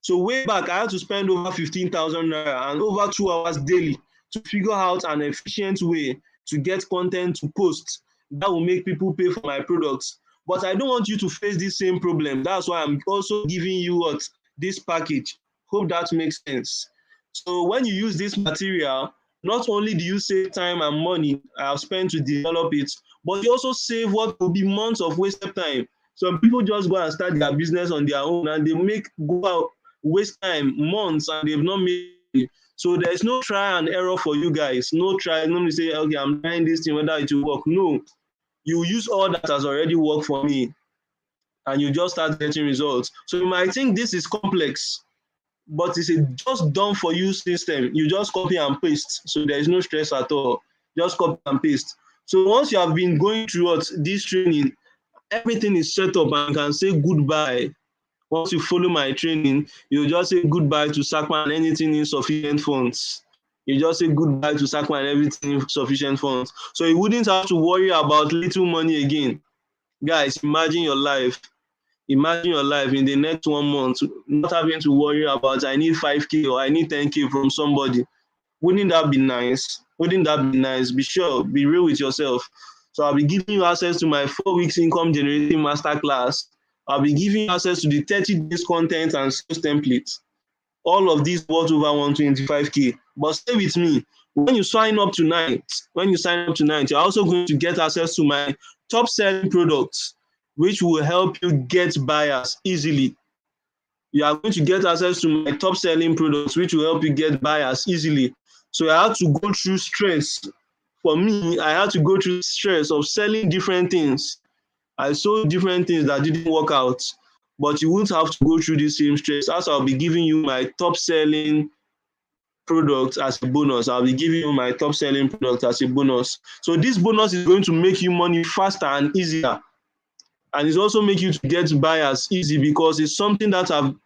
[SPEAKER 1] So way back, I had to spend over 15,000 naira and over 2 hours daily to figure out an efficient way to get content to post that will make people pay for my products. But I don't want you to face this same problem. That's why I'm also giving you this package. Hope that makes sense. So when you use this material, not only do you save time and money I have spent to develop it, but you also save what will be months of wasted time. Some people just go and start their business on their own and they go out, waste time, months, and they've not made it. So there's no try and error for you guys. No try, no say, okay, I'm trying this thing, whether it will work. No, you use all that has already worked for me and you just start getting results. So you might think this is complex, but it's a just done for you system. You just copy and paste. So there is no stress at all. Just copy and paste. So once you have been going through this training, everything is set up and you can say goodbye. Once you follow my training, you just say goodbye to SACMA and anything insufficient funds. You just say goodbye to SACMA and everything insufficient funds. So you wouldn't have to worry about little money again. Guys, imagine your life. Imagine your life in the next 1 month, not having to worry about I need 5K or I need 10K from somebody. Wouldn't that be nice? Wouldn't that be nice? Be sure, be real with yourself. So I'll be giving you access to my 4 weeks income generating masterclass. I'll be giving you access to the 30 days content and sales templates. All of these worth over 125K. But stay with me. When you sign up tonight, you're also going to get access to my top selling products, which will help you get buyers easily. You are going to get access to my top selling products, which will help you get buyers easily. So I had to go through stress. For me, I had to go through stress of selling different things. I sold different things that didn't work out, but you won't have to go through the same stress. As I'll be giving you my top selling products as a bonus. I'll be giving you my top selling products as a bonus. So this bonus is going to make you money faster and easier. And it's also make you to get buyers easy because it's something that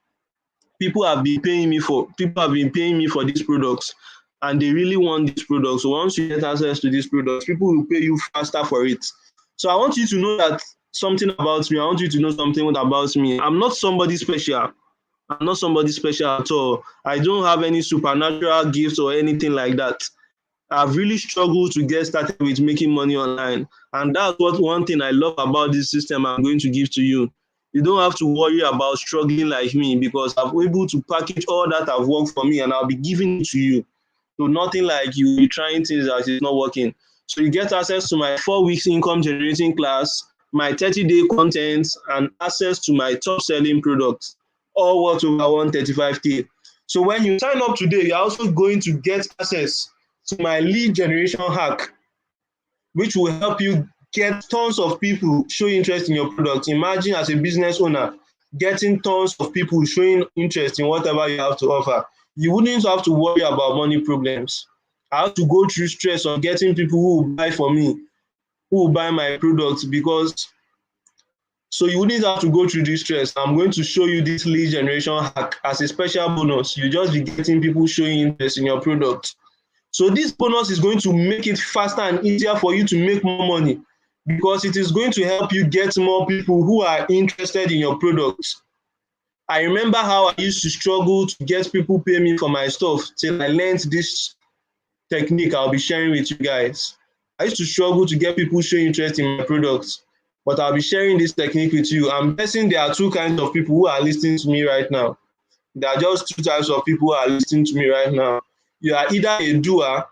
[SPEAKER 1] people have been paying me for. People have been paying me for these products and they really want these products. So once you get access to these products, people will pay you faster for it. So I want you to know that something about me. I want you to know something about me. I'm not somebody special. I'm not somebody special at all. I don't have any supernatural gifts or anything like that. I've really struggled to get started with making money online. And that's one thing I love about this system I'm going to give to you. You don't have to worry about struggling like me because I'm able to package all that have worked for me and I'll be giving it to you. So nothing like you be trying things that is not working. So you get access to my 4 weeks income generating class, my 30-day content, and access to my top selling products, all worth over 135K. So when you sign up today, you're also going to get access to my lead generation hack, which will help you get tons of people showing interest in your product. Imagine as a business owner, getting tons of people showing interest in whatever you have to offer. You wouldn't have to worry about money problems. I have to go through stress of getting people who will buy for me, who will buy my products so you wouldn't have to go through this stress. I'm going to show you this lead generation hack as a special bonus. You just be getting people showing interest in your product. So this bonus is going to make it faster and easier for you to make more money because it is going to help you get more people who are interested in your products. I remember how I used to struggle to get people pay me for my stuff till I learned this technique I'll be sharing with you guys. I used to struggle to get people showing interest in my products, but I'll be sharing this technique with you. I'm guessing there are two kinds of people who are listening to me right now. There are just two types of people who are listening to me right now. You are either a doer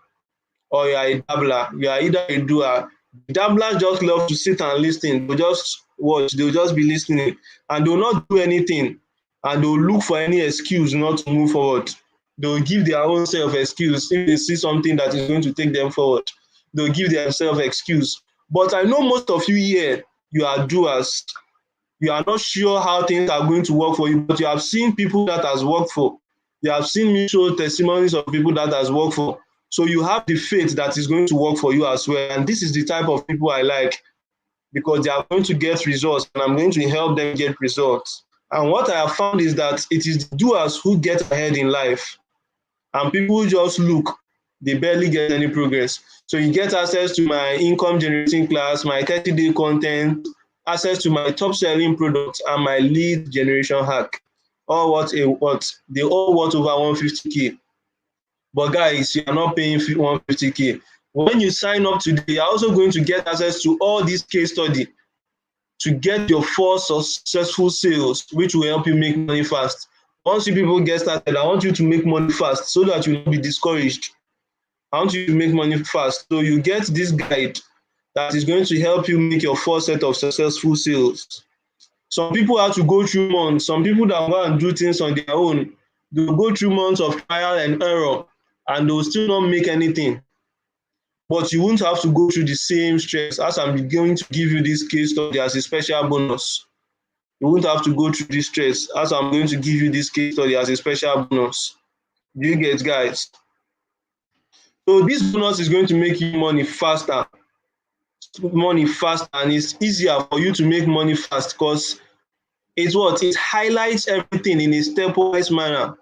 [SPEAKER 1] or you are a dabbler. You are either a doer. Dabblers just love to sit and listen. They'll just watch. They'll just be listening. And they'll not do anything. And they'll look for any excuse not to move forward. They'll give their own self excuse. If they see something that is going to take them forward, they'll give themselves excuse. But I know most of you here, you are doers. You are not sure how things are going to work for you, but you have seen people that has worked for. You have seen mutual testimonies of people that has worked for. So you have the faith that is going to work for you as well. And this is the type of people I like, because they are going to get results and I'm going to help them get results. And what I have found is that it is the doers who get ahead in life. And people who just look, they barely get any progress. So you get access to my income generating class, my 30-day content, access to my top selling products, and my lead generation hack. All they all worth over 150K. But guys, you are not paying 150K. When you sign up today, you're also going to get access to all these case studies to get your first successful sales, which will help you make money fast. Once you people get started, I want you to make money fast so that you will not be discouraged. I want you to make money fast. So you get this guide that is going to help you make your first set of successful sales. Some people have to go through months. Some people that go and do things on their own, they'll go through months of trial and error and they'll still not make anything. But you won't have to go through the same stress, as I'm going to give you this case study as a special bonus. You won't have to go through this stress, as I'm going to give you this case study as a special bonus. Do you get, guys? So this bonus is going to make you money faster, and it's easier for you to make money fast because it highlights everything in a stepwise manner.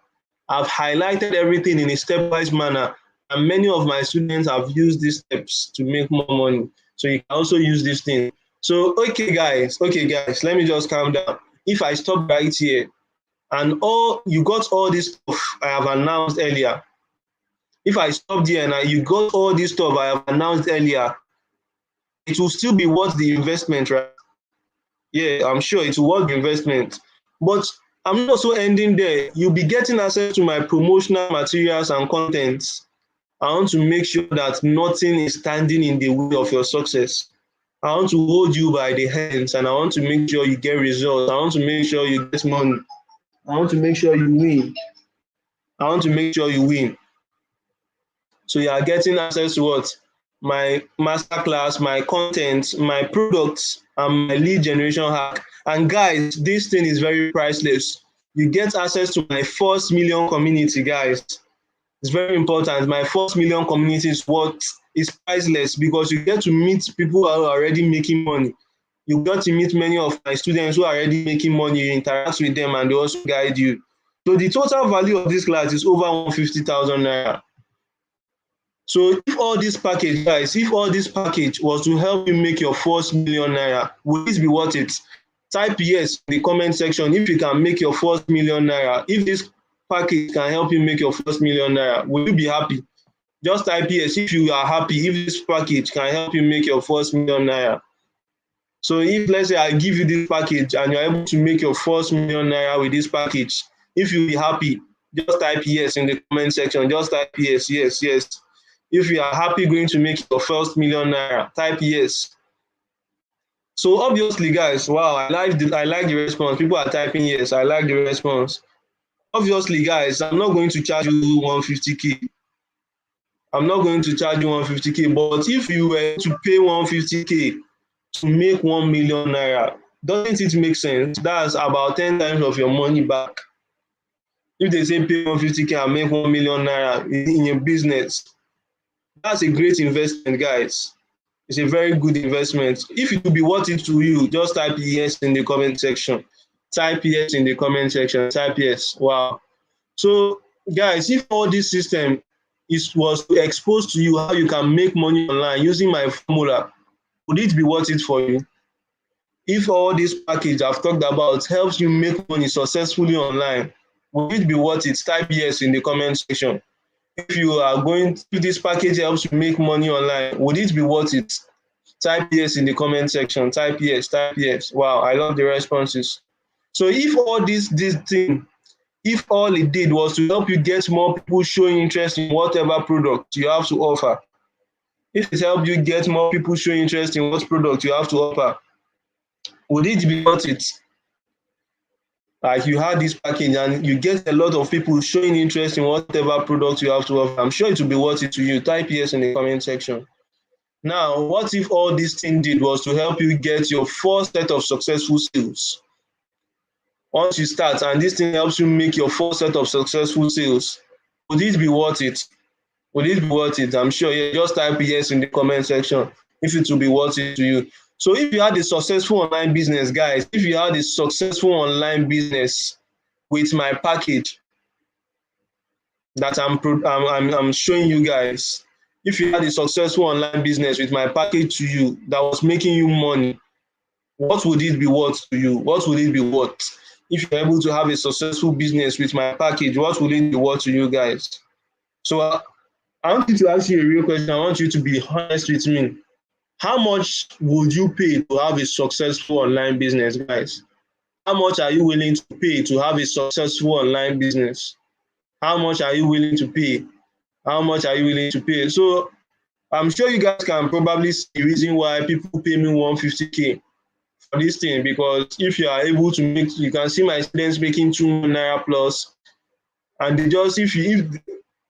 [SPEAKER 1] I've highlighted everything in a stepwise manner, and many of my students have used these steps to make more money. So you can also use this thing. So okay guys, let me just calm down. If I stop right here and you got all this stuff I have announced earlier, if I stop there and you got all this stuff I have announced earlier, it will still be worth the investment, right? Yeah, I'm sure it will worth the investment. But I'm not also ending there. You'll be getting access to my promotional materials and contents. I want to make sure that nothing is standing in the way of your success. I want to hold you by the hands and I want to make sure you get results. I want to make sure you get money. I want to make sure you win. I want to make sure you win. So you are getting access to what? My masterclass, my content, my products, and my lead generation hack. And guys, this thing is very priceless. You get access to my first million community, guys. It's very important. My first million community is what is priceless because you get to meet people who are already making money. You get to meet many of my students who are already making money. You interact with them and they also guide you. So the total value of this class is over 150,000 naira. So if all this package, guys, was to help you make your first million naira, will this be worth it? Type yes in the comment section if you can make your first million naira. If this package can help you make your first million naira, will you be happy? Just type yes if you are happy, if this package can help you make your first million naira. So if, let's say, I give you this package and you're able to make your first million naira with this package, if you'll be happy, just type yes in the comment section. Just type yes. If you are happy going to make your first million naira, type yes. So obviously, guys, wow, I like the response. People are typing yes. I like the response. Obviously, guys, I'm not going to charge you 150K. I'm not going to charge you 150K. But if you were to pay 150K to make 1 million naira, doesn't it make sense? That's about 10 times of your money back. If they say pay 150K and make 1 million naira in your business, that's a great investment, guys. It's a very good investment. If it will be worth it to you, just type yes in the comment section. Type yes in the comment section. Type yes. Wow. So, guys, if all this system was exposed to you how you can make money online using my formula, would it be worth it for you? If all this package I've talked about helps you make money successfully online, would it be worth it? Type yes in the comment section. If this package helps you make money online, would it be worth it? Type yes in the comment section. Type yes. Wow, I love the responses. So if all it did was to help you get more people showing interest in whatever product you have to offer, if it helped you get more people showing interest in what product you have to offer, would it be worth it? Like you had this package and you get a lot of people showing interest in whatever product you have to offer, I'm sure it will be worth it to you. Type yes in the comment section. Now, what if all this thing did was to help you get your first set of successful sales? once you start and this thing helps you make your first set of successful sales, would it be worth it? Would it be worth it? I'm sure. Yeah, just type yes in the comment section if it will be worth it to you. So if you had a successful online business, guys, if you had a successful online business with my package that I'm showing you guys, if you had a successful online business with my package to you that was making you money, what would it be worth to you? What would it be worth? If you're able to have a successful business with my package, what would it be worth to you guys? So I want you to ask you a real question. I want you to be honest with me. How much would you pay to have a successful online business, guys? How much are you willing to pay to have a successful online business? How much are you willing to pay? How much are you willing to pay? So I'm sure you guys can probably see the reason why people pay me 150K for this thing, because if you are able to make, you can see my students making 2 naira plus, and they just, if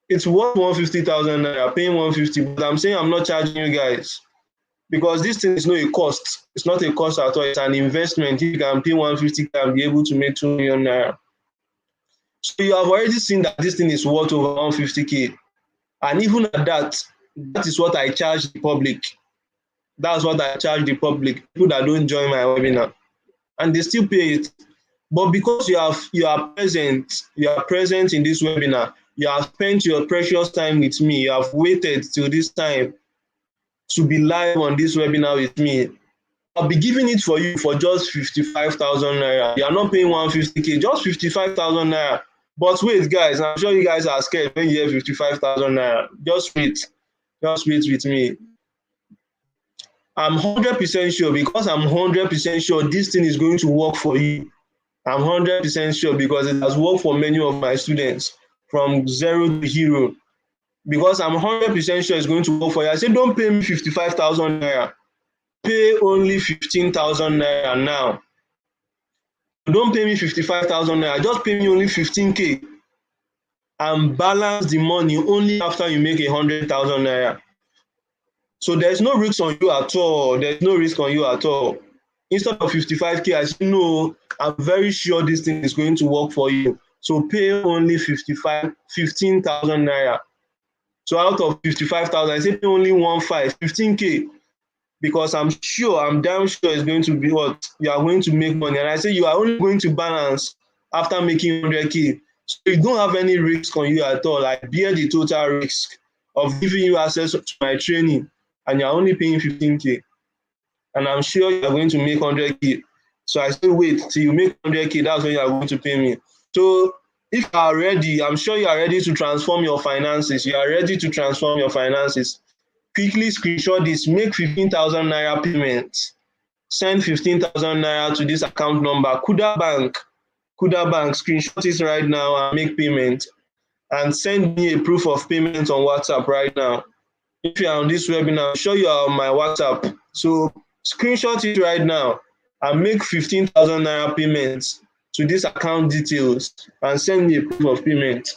[SPEAKER 1] it's worth 150,000 naira, paying 150, but I'm saying I'm not charging you guys because this thing is not a cost. It's not a cost at all. It's an investment. If you can pay 150 and be able to make 2 million naira. So you have already seen that this thing is worth over 150K. And even at that, that is what I charge the public. That's what I charge the public, people that don't join my webinar. And they still pay it. But because you are present in this webinar, you have spent your precious time with me, you have waited till this time to be live on this webinar with me. I'll be giving it for you for just 55,000 naira. You are not paying 150K, just 55,000 naira. But wait, guys, I'm sure you guys are scared when you hear 55,000 naira. Just wait with me. I'm 100% sure, because I'm 100% sure this thing is going to work for you. I'm 100% sure because it has worked for many of my students from zero to hero. Because I'm 100% sure it's going to work for you. I say, don't pay me 55,000 naira. Pay only 15,000 naira now. Don't pay me 55,000 naira. Just pay me only 15K and balance the money only after you make 100,000 naira. So there's no risk on you at all. There's no risk on you at all. Instead of 55K, I say, no, I'm very sure this thing is going to work for you. So pay only 15,000 naira. So out of 55,000, I say pay only 15K, because I'm damn sure it's going to be what you are going to make money. And I say you are only going to balance after making 100K. So you don't have any risk on you at all. I bear the total risk of giving you access to my training, and you're only paying 15K. And I'm sure you're going to make 100K. So I still wait till you make 100K, that's when you're going to pay me. So if you are ready, I'm sure you are ready to transform your finances. You are ready to transform your finances. Quickly screenshot this, make 15,000 naira payments. Send 15,000 naira to this account number, Kuda Bank, screenshot it right now and make payment. And send me a proof of payment on WhatsApp right now. If you are on this webinar, I'm sure you are on my WhatsApp. So screenshot it right now and make 15,000 naira payments to this account details and send me a proof of payment.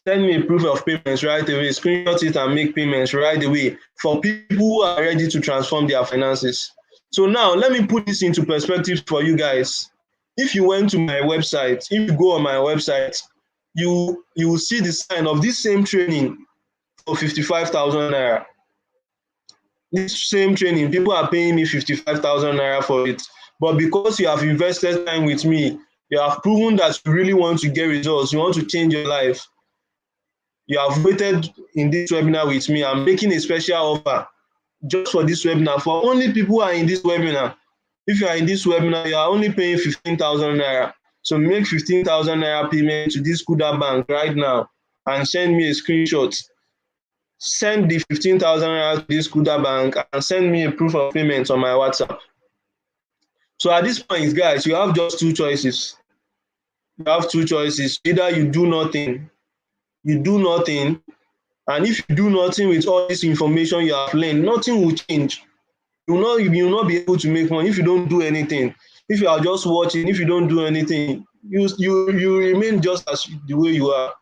[SPEAKER 1] Send me a proof of payments right away. Screenshot it and make payments right away for people who are ready to transform their finances. So now let me put this into perspective for you guys. If you went to my website, if you go on my website, you will see the sign of this same training for 55,000 naira. This same training, people are paying me 55,000 naira for it. But because you have invested time with me, you have proven that you really want to get results, you want to change your life. You have waited in this webinar with me. I'm making a special offer just for this webinar for only people who are in this webinar. If you are in this webinar, you are only paying 15,000 naira. So make 15,000 naira payment to this Kuda Bank right now and send me a screenshot. Send the 15,000 naira to this Kuda Bank and send me a proof of payment on my WhatsApp. So at this point, guys, you have just two choices. You have two choices. Either you do nothing, and if you do nothing with all this information you have learned, nothing will change. You will not be able to make money if you don't do anything. If you are just watching, if you don't do anything, you remain just as the way you are,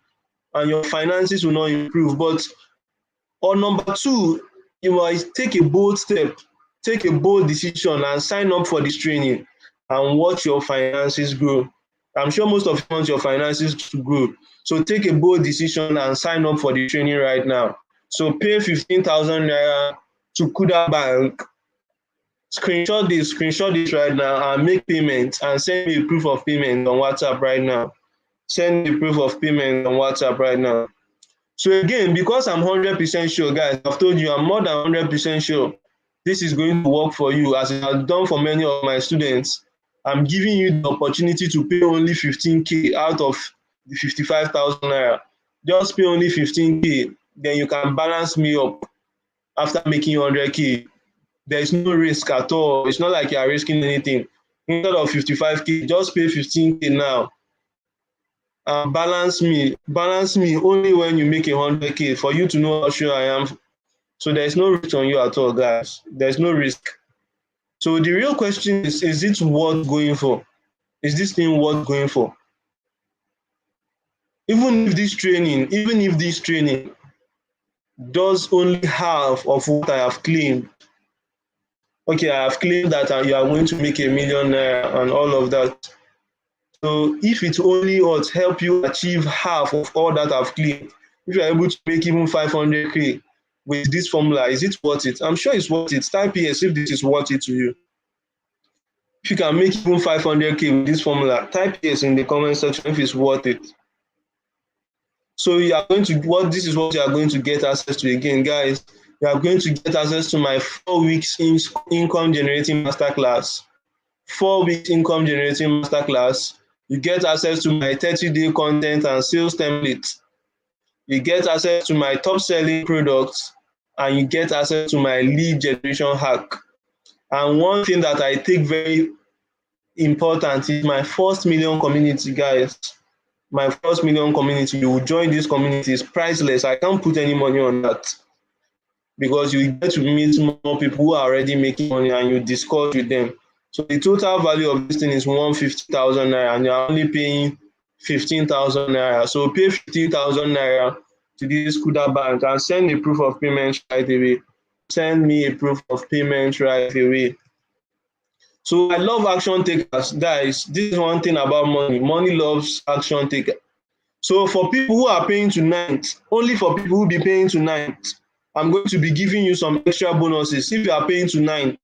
[SPEAKER 1] and your finances will not improve. But on number two, you must take a bold step, take a bold decision and sign up for this training. and watch your finances grow. I'm sure most of you want your finances to grow. So take a bold decision and sign up for the training right now. So pay 15,000 naira to Kuda Bank. Screenshot this right now and make payment and send me a proof of payment on WhatsApp right now. Send me a proof of payment on WhatsApp right now. So again, because I'm 100% sure, guys, I've told you I'm more than 100% sure this is going to work for you as it has done for many of my students. I'm giving you the opportunity to pay only 15K out of the 55,000 naira. Just pay only 15K, then you can balance me up after making 100K. There is no risk at all. It's not like you are risking anything. Instead of 55K, just pay 15K now. Balance me only when you make 100K for you to know how sure I am. So there's no risk on you at all, guys. There's no risk. So the real question is it worth going for? Is this thing worth going for? Even if this training does only half of what I have claimed. Okay, I have claimed that you are going to make $1 million and all of that. So if it only would help you achieve half of all that I've claimed, if you're able to make even 500K with this formula, is it worth it? I'm sure it's worth it. Type yes if this is worth it to you. If you can make even 500K with this formula, type yes in the comment section if it's worth it. So you are going to this is what you are going to get access to again, guys. You are going to get access to my 4 weeks income generating masterclass. 4 weeks income generating masterclass. You get access to my 30-day content and sales template. You get access to my top selling products, and you get access to my lead generation hack. And one thing that I take very important is my first million community, guys. My first million community. You will join this community. It's priceless. I can't put any money on that because you get to meet more people who are already making money and you discuss with them. So the total value of this thing is 150,000 naira and you're only paying 15,000 naira. So pay 15,000 naira to this Kuda Bank and send a proof of payment right away. Send me a proof of payment right away. So I love action takers, guys. This is one thing about money. Money loves action takers. So for people who are paying tonight, only for people who will be paying tonight, I'm going to be giving you some extra bonuses if you are paying tonight.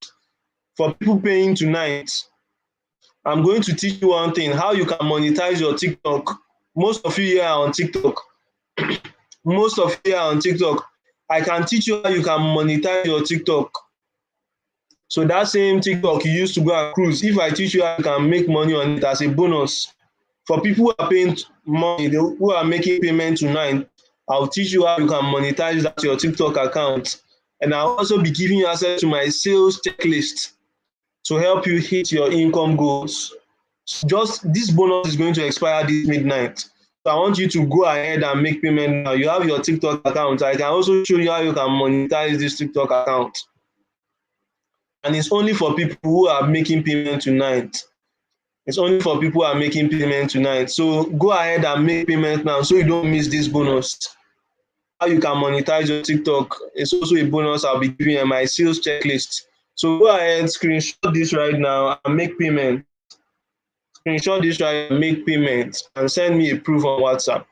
[SPEAKER 1] For people paying tonight, I'm going to teach you one thing, how you can monetize your TikTok. Most of you here are on TikTok. Most of you are on TikTok. I can teach you how you can monetize your TikTok. So that same TikTok you used to go and cruise, if I teach you how you can make money on it as a bonus, for people who are paying money, who are making payment tonight, I'll teach you how you can monetize that your TikTok account. And I'll also be giving you access to my sales checklist to help you hit your income goals. Just this bonus is going to expire this midnight. So I want you to go ahead and make payment now. You have your TikTok account. I can also show you how you can monetize this TikTok account. And it's only for people who are making payment tonight. It's only for people who are making payment tonight. So go ahead and make payment now so you don't miss this bonus. How you can monetize your TikTok is also a bonus I'll be giving you in my sales checklist. So go ahead, screenshot this right now and make payment. Screenshot this right and make payment and send me a proof on WhatsApp.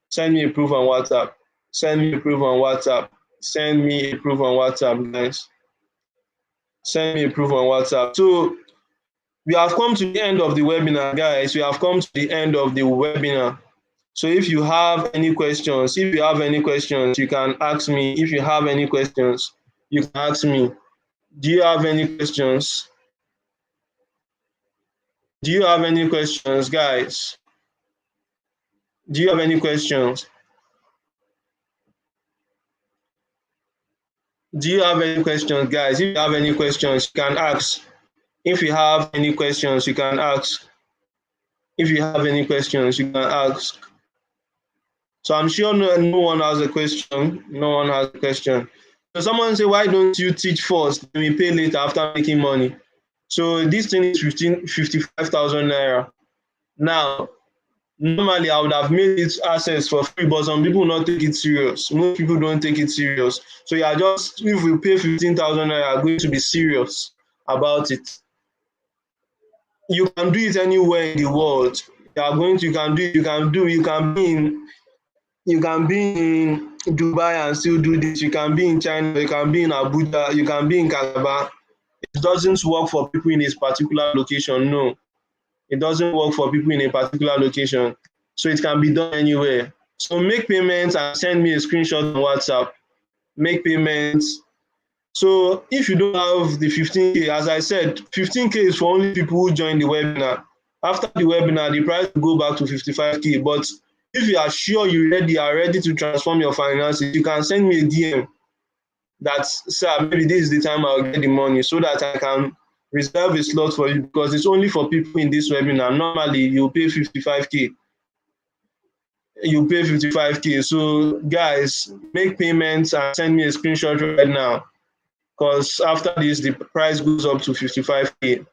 [SPEAKER 1] Send me a proof on WhatsApp. Send me a proof on WhatsApp. Send me a proof on WhatsApp, guys. Send me a proof on WhatsApp. So we have come to the end of the webinar, guys. We have come to the end of the webinar. So if you have any questions, you can ask me. If you have any questions, you can ask me. Do you have any questions? Do you have any questions, guys? Do you have any questions? Do you have any questions, guys? If you have any questions, you can ask. If you have any questions, you can ask. If you have any questions, you can ask. So I'm sure no one has a question. No one has a question. So someone say, why don't you teach first? Then we pay later after making money. So this thing is 55,000 naira. Now, normally I would have made it access for free, but some people not take it serious. Most people don't take it serious. So you are just, if we pay 15,000 naira, you are going to be serious about it. You can do it anywhere in the world. You can do it, you can be in Dubai and still do this. You can be in China, you can be in Abuja, you can be in Calabar. It doesn't work for people in a particular location. No, it doesn't work for people in a particular location. So it can be done anywhere. So make payments and send me a screenshot on WhatsApp. Make payments. So if you don't have the 15K, as I said, 15K is for only people who join the webinar. After the webinar, the price will go back to 55K. But if you are sure you are ready to transform your finances, you can send me a DM that, sir, maybe this is the time I'll get the money so that I can reserve a slot for you, because it's only for people in this webinar. Normally, you pay 55K. You pay 55K. So guys, make payments and send me a screenshot right now, because after this, the price goes up to 55K.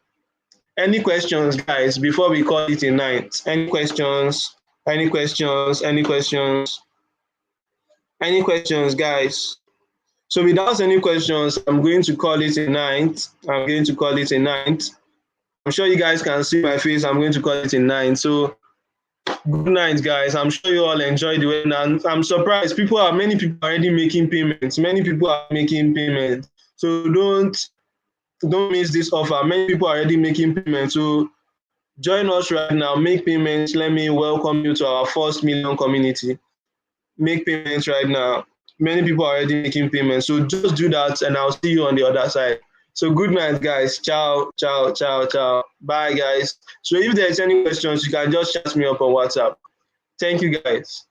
[SPEAKER 1] Any questions, guys, before we call it a night? Any questions? Any questions? Any questions? Any questions, guys? So without any questions, I'm going to call it a night. I'm going to call it a night. I'm sure you guys can see my face. I'm going to call it a night. So good night, guys. I'm sure you all enjoyed the webinar. I'm surprised. Many people are already making payments. Many people are making payments. So don't miss this offer. Many people are already making payments. So join us right now. Make payments. Let me welcome you to our first million community. Make payments right now. Many people are already making payments. So just do that and I'll see you on the other side. So good night, guys. Ciao, ciao, ciao, ciao. Bye, guys. So if there's any questions, you can just chat me up on WhatsApp. Thank you, guys.